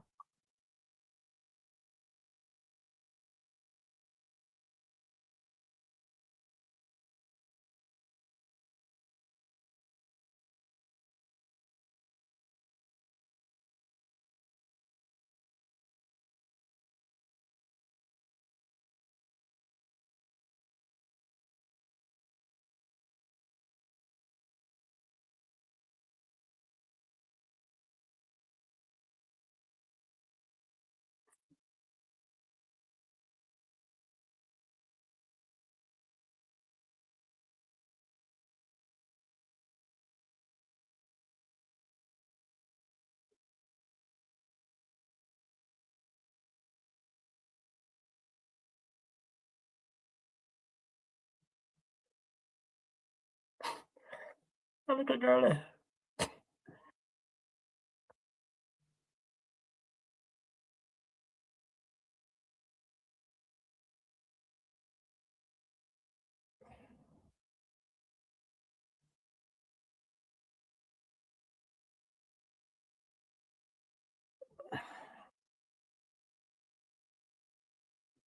little girl there.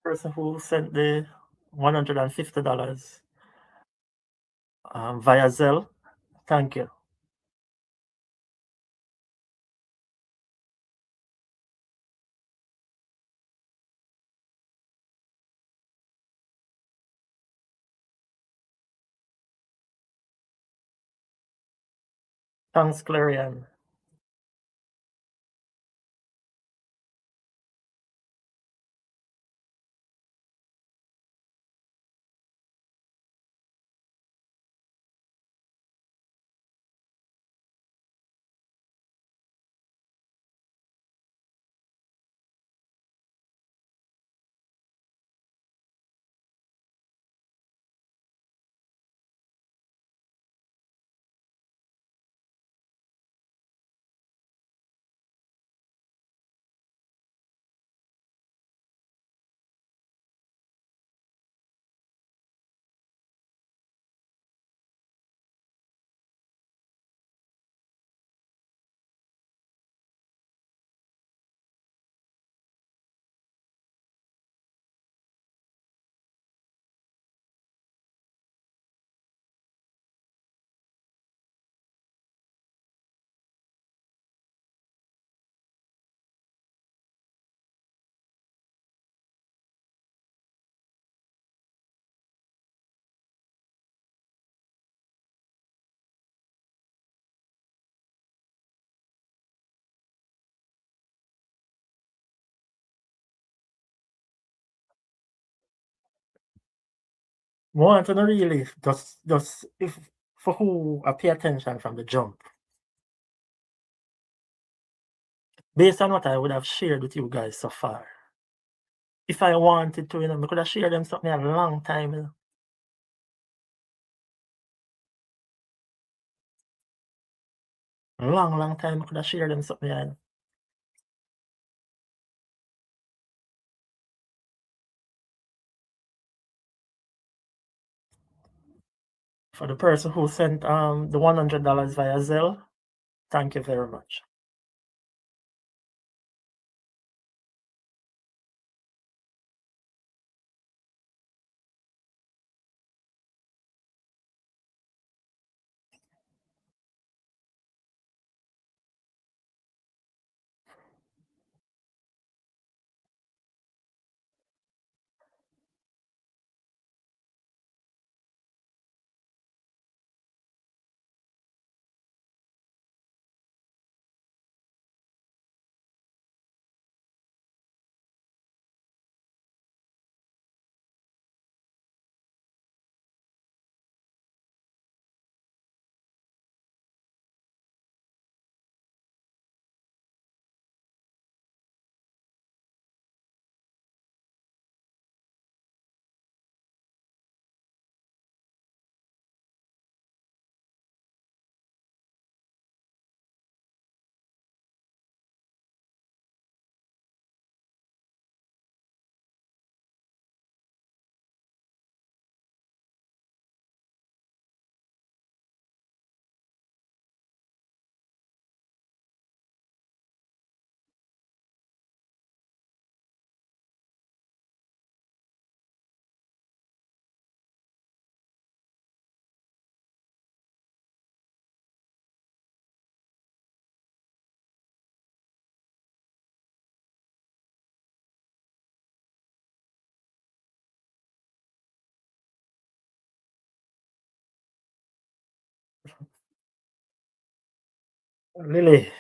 Person who sent the $150 via Zelle. Thank you. Thanks, Clarion. Want to know really just if for who I pay attention from the jump. Based on what I would have shared with you guys so far. If I wanted to, I could have shared them something a long time. Long, long time I could have shared them something. For the person who sent the $100 via Zelle, thank you very much. Really.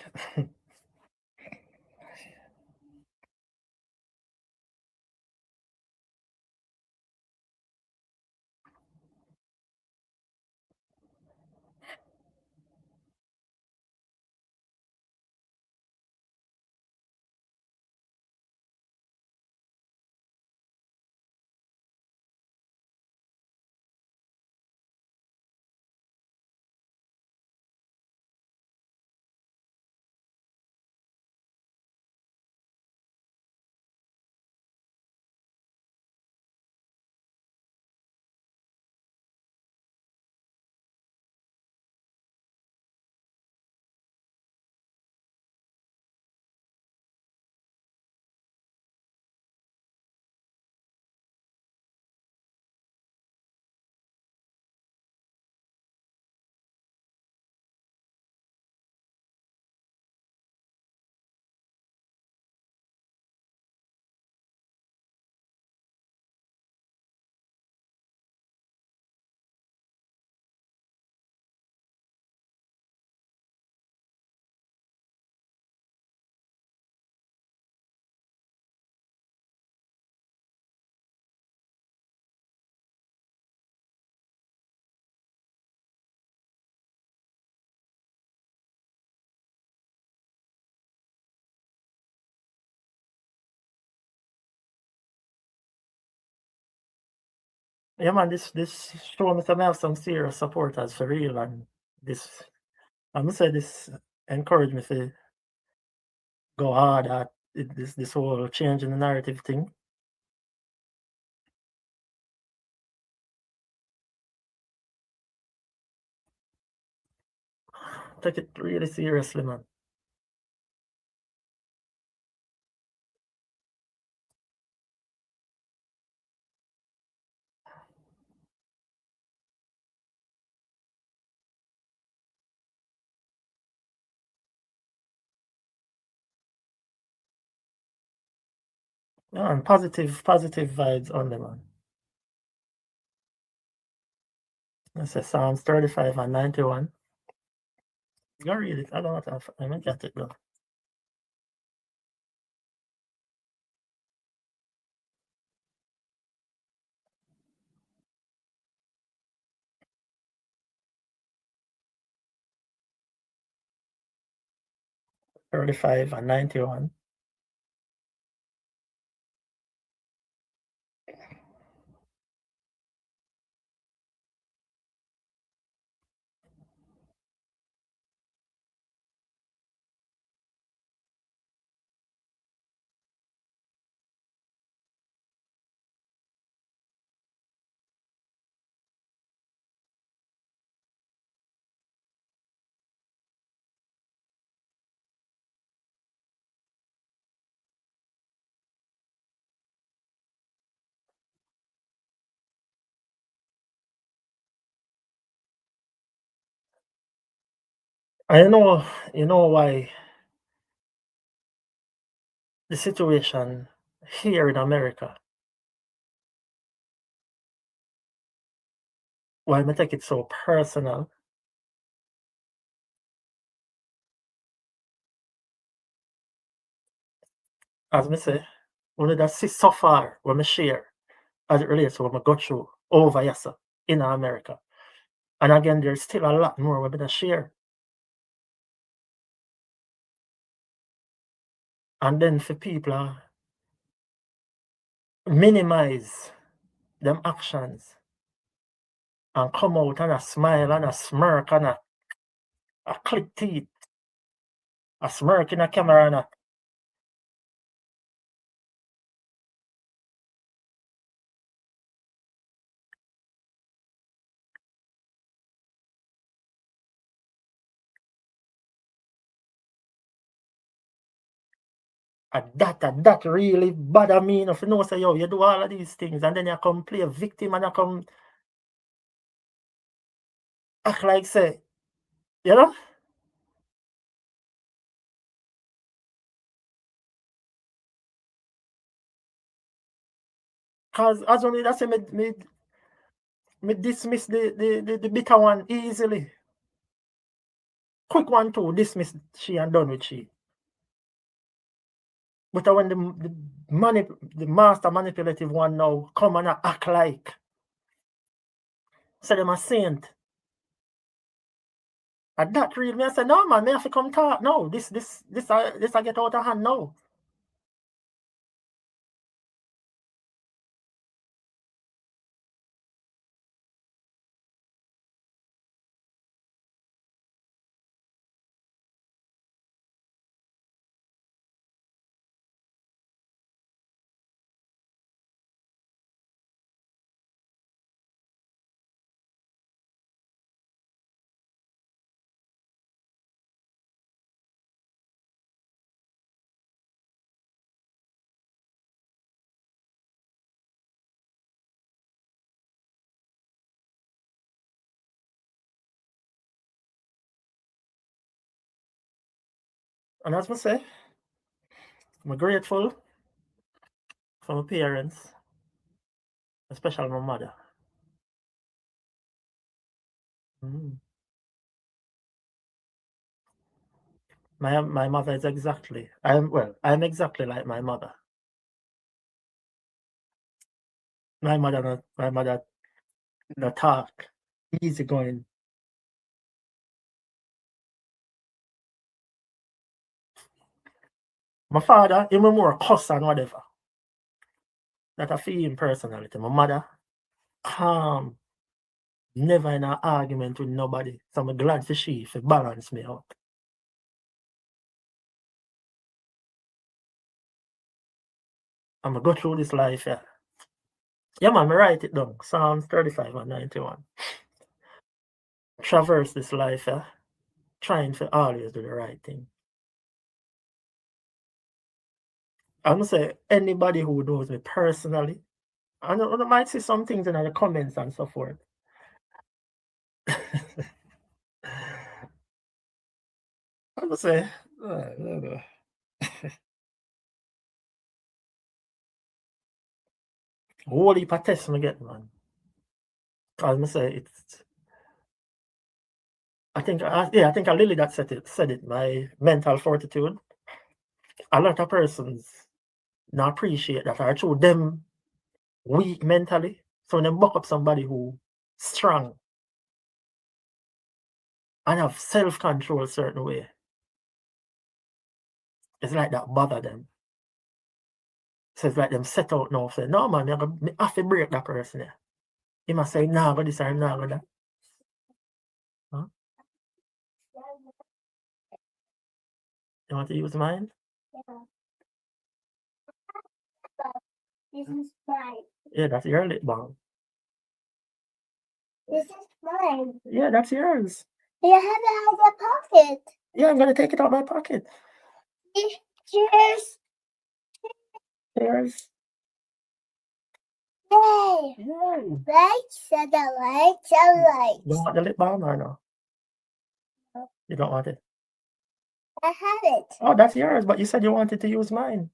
Yeah, man, this show me some have some serious supporters for real, and this I'm gonna say this encourage me to go hard at this whole change in the narrative thing. Take it really seriously, man. Yeah, and positive vibes on them, man. I say Psalms 35 and 91. Go read it. I don't want to. I mean, get it though. 35 and 91. I know, you know why the situation here in America, why I take it so personal, as me say, only that see so far when me share as it relates to what I go through over here so, in America. And again, there's still a lot more we're gonna share. And then for people minimize them actions and come out and a smile and a smirk and a click teeth, a smirk in a camera and that really bother me enough. You know, say, yo, you do all of these things and then you come play a victim and you come act like, say, you know? Because as only that say, me dismiss the bitter one easily. quick one to dismiss she and done with she. But when the master manipulative one now come and act like say them a saint. And that read me, I say, no man, me have to come talk now. This I get out of hand now. And as I say, I'm grateful for my parents, especially my mother. Mm. My mother is exactly I'm exactly like my mother. My mother no talk, easy going. My father, he more cuss and whatever. That I feel him personality. My mother, calm, never in an argument with nobody. So I'm glad for she for balance me out. I'm gonna go through this life, yeah. Yeah, man, me write it down. Psalms 35 and 91. Traverse this life, yeah, trying to always do the right thing. I'm gonna say anybody who knows me personally, I might see some things in the comments and so forth. I'm gonna say, whole heap of tests me get, man. Cause me say it's, I think Lily that said it. My mental fortitude. A lot of persons not appreciate that or through them weak mentally. So when they buck up somebody who strong and have self-control a certain way, it's like that bother them. So it's like them set out now, say, no man, me have to break that person. Yeah. He must say, nah, go this or nah, go that. Huh? You want to use mine? This is mine. Yeah, that's your lip balm. This is mine. Yeah, that's yours. You have it out of your pocket. Yeah, I'm gonna take it out of my pocket. Cheers. Cheers. Yay. Yay. Lights and the lights and lights. You want the lip balm or no? No. You don't want it? I have it. Oh, that's yours, but you said you wanted to use mine.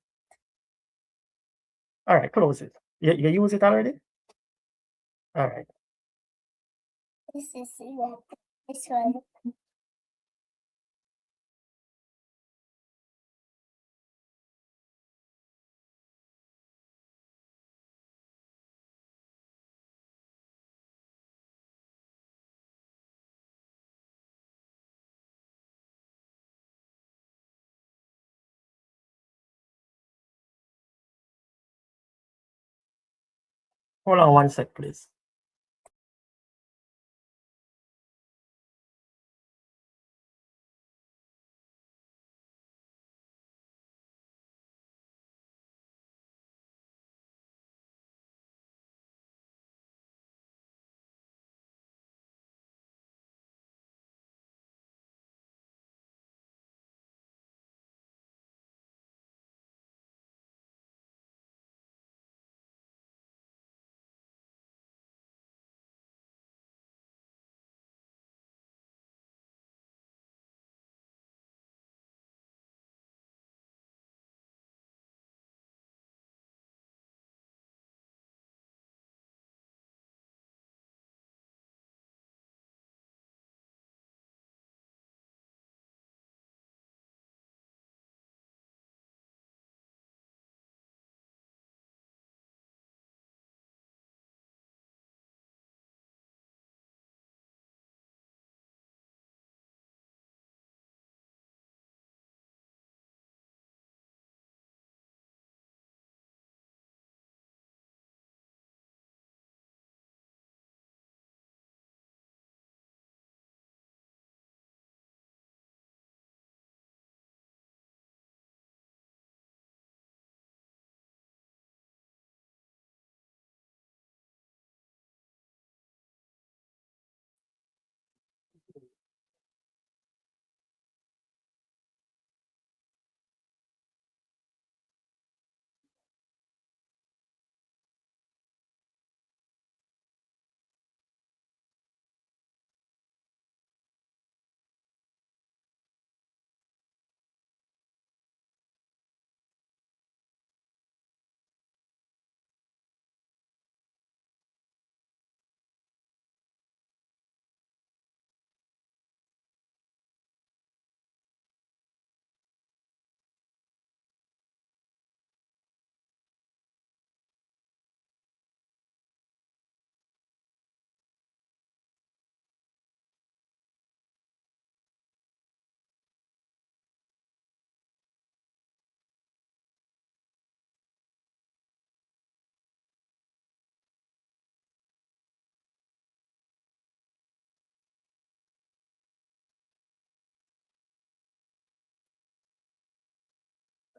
All right, close it. You use it already? All right. This is this one. Hold on one sec, please.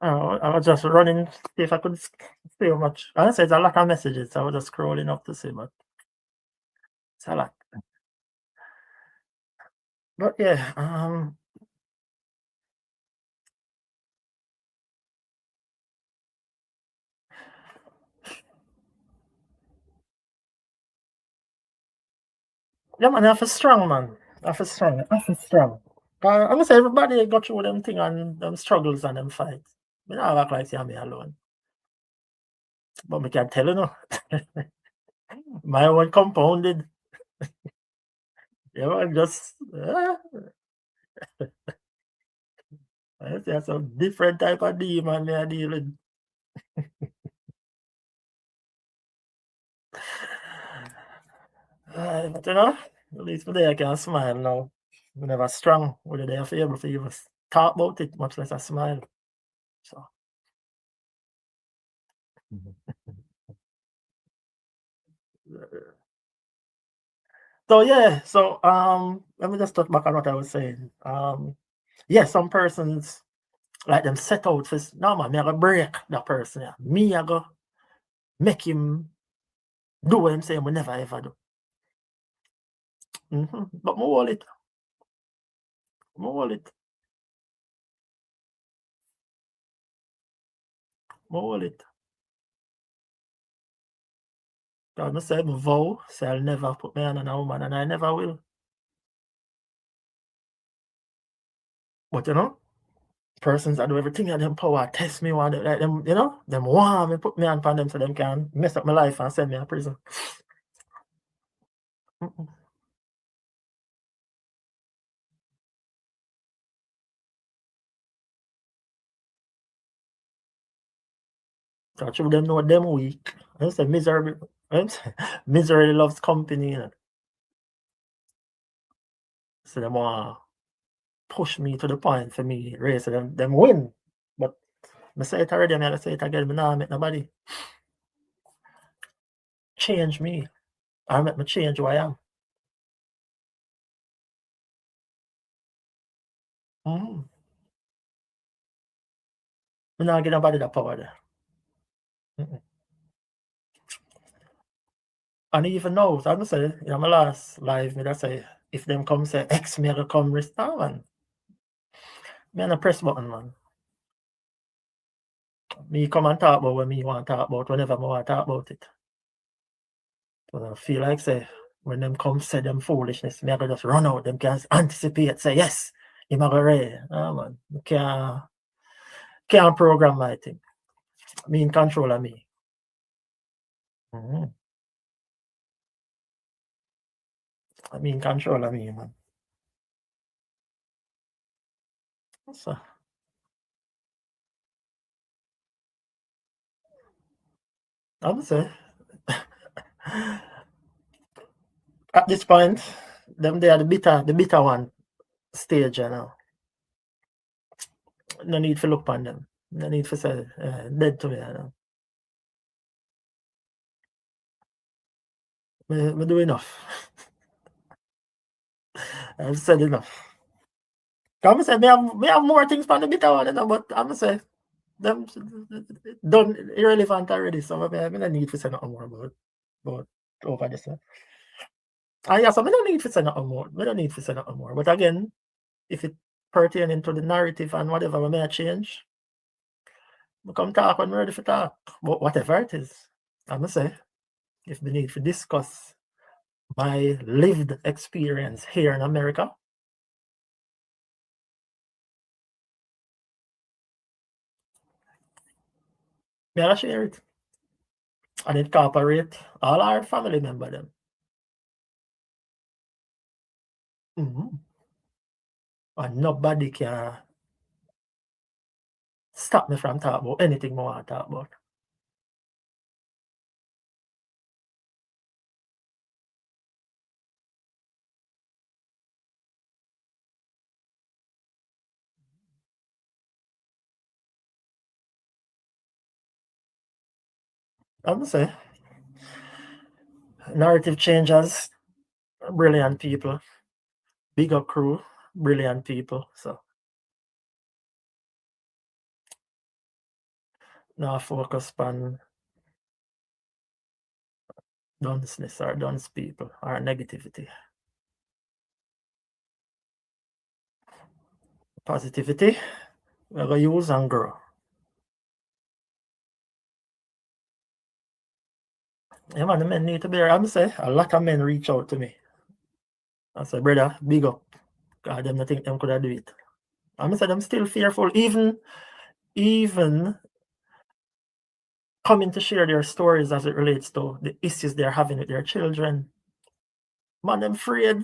I was just running, see if I could see how much. I say it's a lot of messages, so I was just scrolling up to see, but it's a lot. But yeah, yeah, man, I feel strong, man. I feel strong. I feel strong. I'm gonna say everybody go through them thing and them struggles and them fights. Me not act like say me alone, but me can tell you no. My own compounded. You know, just I say some different type of demon me I deal with. But you know, at least today I can smile now. We never strong. Whether they are able to even talk about it, much less a smile. So, so yeah. So let me just touch back on what I was saying. Yeah, some persons like them set out for no man, me I go break that person. Yeah. Me I go make him do what him say we never ever do. But more hold it, more hold it, more hold it. God, I say, I vow, say I'll never put my hand on a woman, and I never will. But you know, persons that do everything in them power test me, want like them, you know, them want me put me hand on them so them can mess up my life and send me to prison. Mm-mm. So through them know them weak. I say misery loves company. You know. So them want push me to the point for me race them win. But I say it already, I'm gonna say it again, I nah make nobody change me. I make me change who I am. Mm-hmm. I not give nobody that power there. Mm-mm. And even now, so I'm say, you know, my last live, me that say, if them come say X me I go come restore man. Me and a press button man. Me come and talk about what me want to talk about whenever I want to talk about it. So I feel like say when them come say them foolishness, me I go just run out, them can anticipate, say yes, him a go ready. Ah man. Can't program my thing. Me in control of me. Mm-hmm. Me in control of me, man. So I'm say at this point, them they are the bitter one stage, you know. No need for look upon them. No need for say dead to me, you know. Me do enough. I've said enough. I'm say me have more things for the bitter one, you know, but I'm say them done irrelevant already. So me no need for say nothing more about over this one. And yeah, so me no need for say nothing more. Me no need for say nothing more. But again, if it pertaining to the narrative and whatever we may change, we come talk when we're ready for talk. But whatever it is, I'm gonna say, if we need to discuss my lived experience here in America, me I'll share it and incorporate all our family member them. Mhm. And nobody can stop me from talking about anything I want to talk about. I'm gonna say, narrative changers, brilliant people, big up crew, brilliant people. So Now focus on dunceness or dunce people or negativity. Positivity, we're going to use and grow. Yeah, man, the men need to be here. I'm say a lot of men reach out to me. I say, brother, big up. God, them not think them could have do it. I'm say them still fearful, even coming to share their stories as it relates to the issues they're having with their children. Man, them afraid.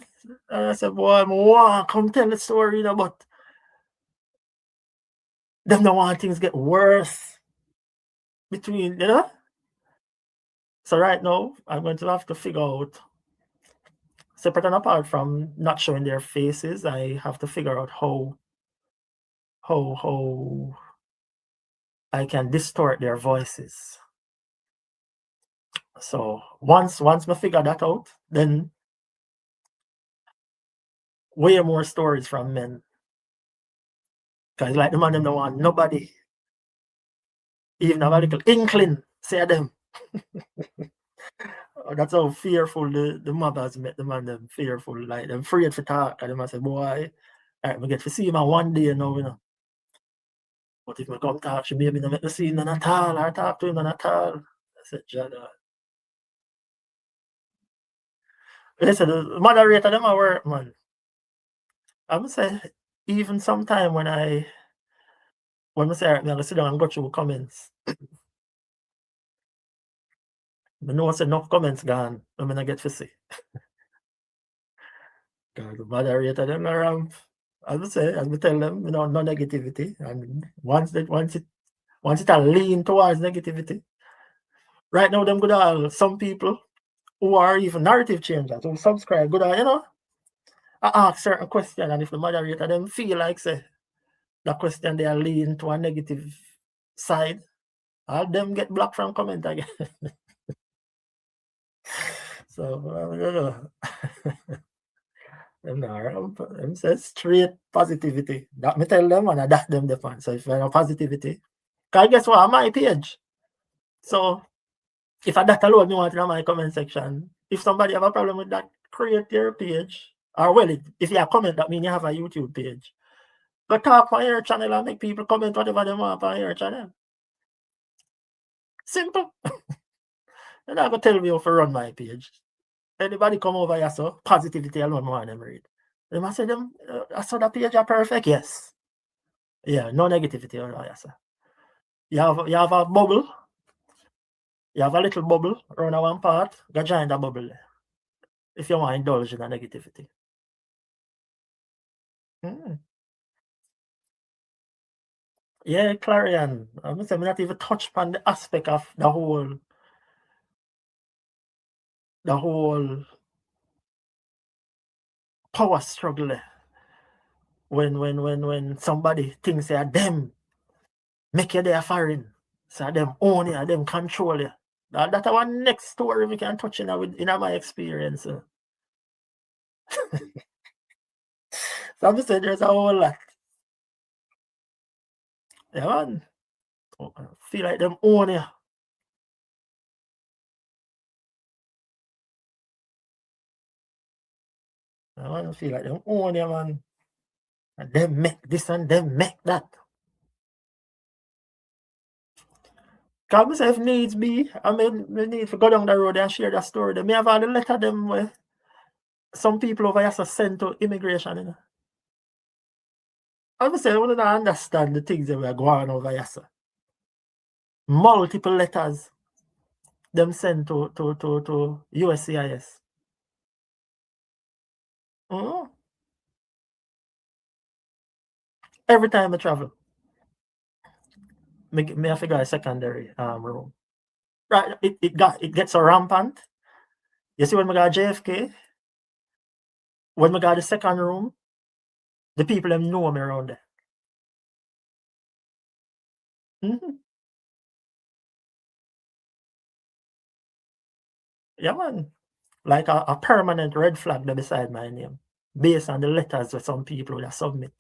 And I said, boy, I want come tell the story, you know, but them don't want things get worse between, you know. So right now, I'm going to have to figure out, separate and apart from not showing their faces, I have to figure out how I can distort their voices. So once I figure that out, then way more stories from men. Because like the man them don't want nobody even have a little inkling, say them. That's how fearful the mothers make the man them fearful. Like them afraid to talk. And them I say, boy, alright, I get to see him one day now, you know. But if I come talk, she maybe not make the scene none at all, or talk to him none at all. I said, Jada. Listen, the moderator them at work, man. I would say even sometime when I say alright, I'm gonna sit down and go through comments. I know it's enough comments gone, I'm gonna get to see. God, the moderator them around. I would say, as we tell them, you know, no negativity. And once it lean towards negativity. Right now, them good all some people who are even narrative changers who subscribe, good all, you know, I ask certain question, and if the moderator them feel like say the question they are lean to a negative side, all them get blocked from comment again. So I don't know. Them say straight positivity. That me tell them and I that them the fan. So if I have positivity, cause guess what? I'm my page. So if I that alone me want in my comment section, if somebody have a problem with that, create your page. Or well, if you have comment, that means you have a YouTube page. Go talk on your channel and make people comment whatever they want on your channel. Simple. They're not gonna tell me how to run my page. Anybody come over here, so positivity alone want them read. They must say them I saw that page are perfect. Yes. Yeah, no negativity over here, sir. You have a bubble. You have a little bubble around one part. Go join the bubble there. If you want to indulge in the negativity. Yeah, Clarion. I'm not not even touch upon the aspect of the whole power struggle there. When somebody thinks they are them, make you their foreign. So them own you, them control you. That's our next story we can touch in my experience. So I'm just saying there's a whole lot. Yeah, man. I feel like them own you. I feel like them own you, man. And them make this and them make that. Cause myself needs be, I mean, we need to go down the road and share that story. They may have all the letter them where some people over here sent to immigration, you know. I say, I don't understand the things that we are going over here, sir. Multiple letters them sent to USCIS. Every time I travel, me I figure a secondary room. Right, it gets so rampant. You see when we got JFK, when we got the second room, the people them know me around there. Yeah, man. Like a permanent red flag there beside my name, based on the letters that some people that submit.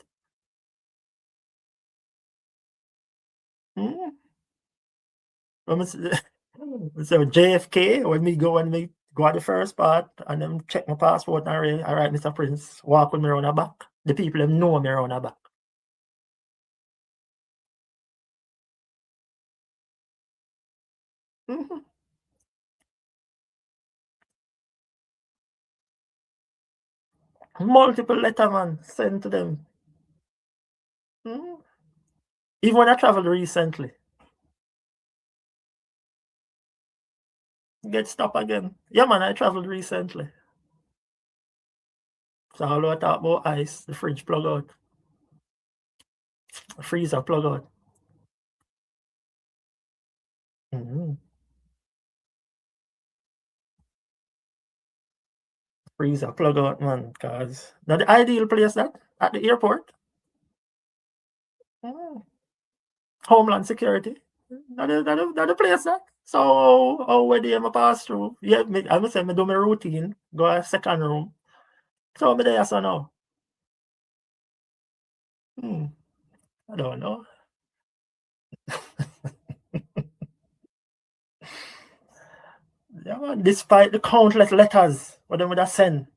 When me see so JFK, when me go at the first part and them check my passport and I write Mr. Prince, walk with me around the back. The people them know me around the back. Mhm. Multiple letter man sent to them. Mhm. Even when I traveled recently, get stopped again. Yeah man, I traveled recently. So all I talk about ice, the fridge plug out, the freezer plug out. Mhm. Freezer plug out man, cause now the ideal place that at the airport. Mhm. Homeland Security. That the place that. So how where they pass through? Yeah, I must say me do my routine, go a second room. So me there so now. Hmm, I don't know. Yeah, man, despite the countless letters what them would have sent.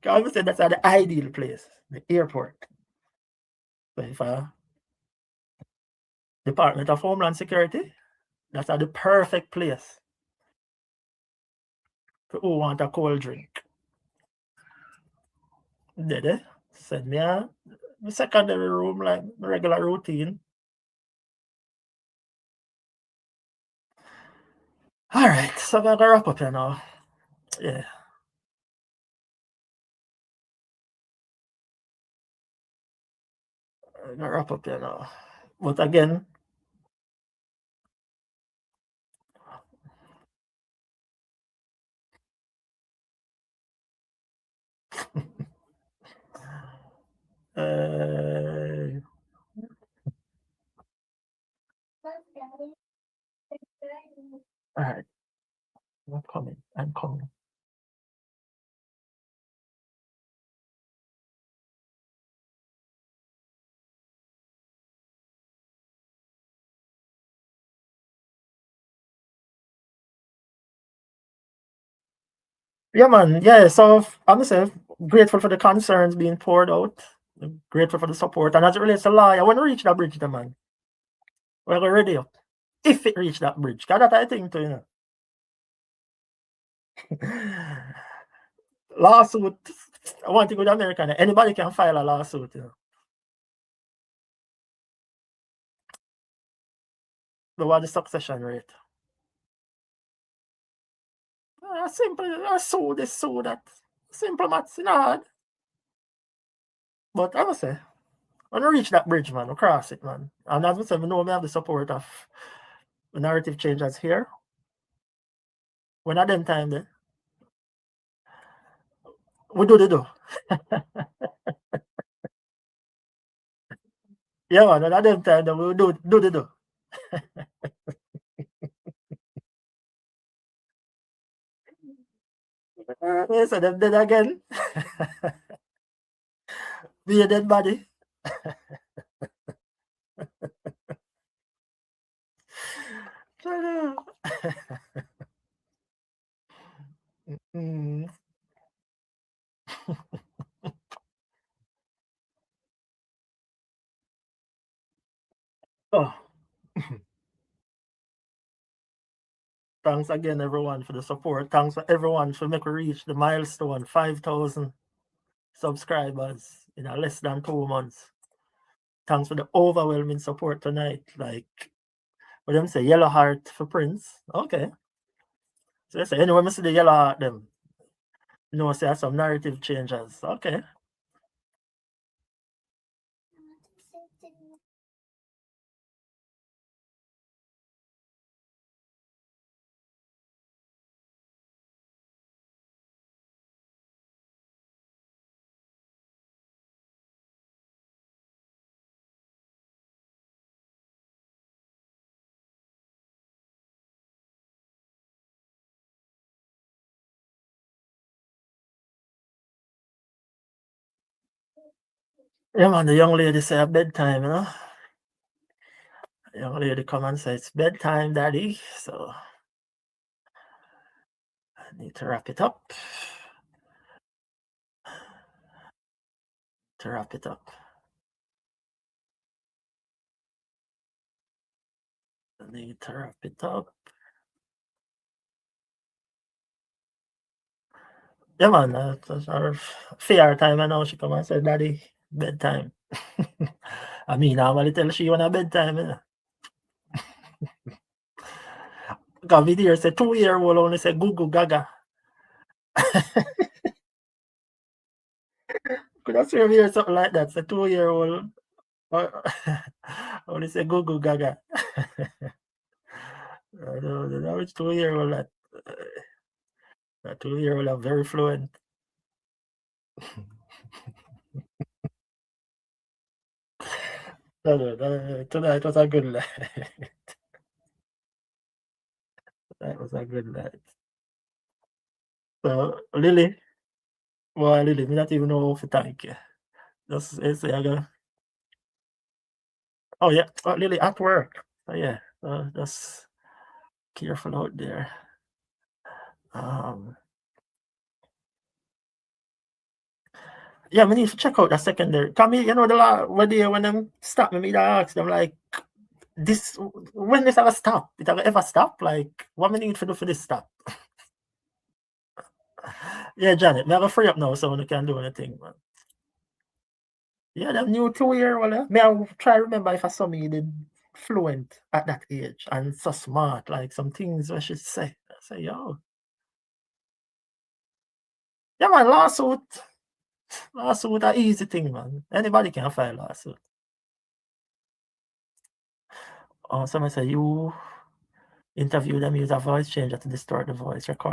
I would say that's the ideal place, the airport. So if Department of Homeland Security, that's the perfect place for who want a cold drink. Did they? Send me a secondary room like regular routine. All right, so I'm gonna wrap up here now. Yeah, I'm gonna wrap up here now. But again, uh, all right, I'm coming. I'm coming. Yeah, man. Yeah, so I'm myself grateful for the concerns being poured out. Grateful for the support. And as it relates to law, I want to reach that bridge, the man. We're already up. If it reach that bridge, because that's I think too, Lawsuit. I want to go to America. Anybody can file a lawsuit. But what the succession rate? Simple. Sue this, sue that. Simple maths, not hard. But I must say, when I reach that bridge, man, I cross it, man. And as I said, we know we have the support of the narrative changers here. When at them time there, we do the do. Yeah, man, and at them time there, we do the do. So them dead again. Be a dead body. Mm. Oh, thanks again, everyone, for the support. Thanks for everyone for making we reach the milestone 5,000 subscribers in a less than 2 months. Thanks for the overwhelming support tonight. Like, what them say, yellow heart for Prince. Okay. So they say, anyway, I see the yellow heart, them. No, say some narrative changes. Okay. Yeah, man, the young lady say bedtime, you know. The young lady come and say it's bedtime, daddy. So I need to wrap it up. To wrap it up. I need to wrap it up. Yeah, man, that's our fair time. I know she come and say, daddy, bedtime. I mean, I normally tell she wanna bedtime, you know. Because video say 2-year-old only say goo goo gaga. Could I swear hear something like that? Say 2-year-old only say goo goo gaga. I don't know which 2-year-old that 2-year-old are very fluent. Tonight was a good night. That was a good night. So Lily, boy Lily, me not even know how to thank you. Just say I go, oh yeah, Lily at work. Oh yeah, just careful out there. Um, yeah, we need to check out the secondary. Come me, you know the one day when them stop me, I ask them like this when this ever stop? It ever stop? Like what we need to do for this stop? Yeah, Janet, me have a free up now so we can do anything, man. Yeah, them new 2-year old. Me I try remember if I saw me did fluent at that age and so smart, like some things I should say. I say, yo. Yeah man, lawsuit. Lawsuit a easy thing, man. Anybody can file lawsuit. Somebody say you interview them, use a voice changer to distort the voice, record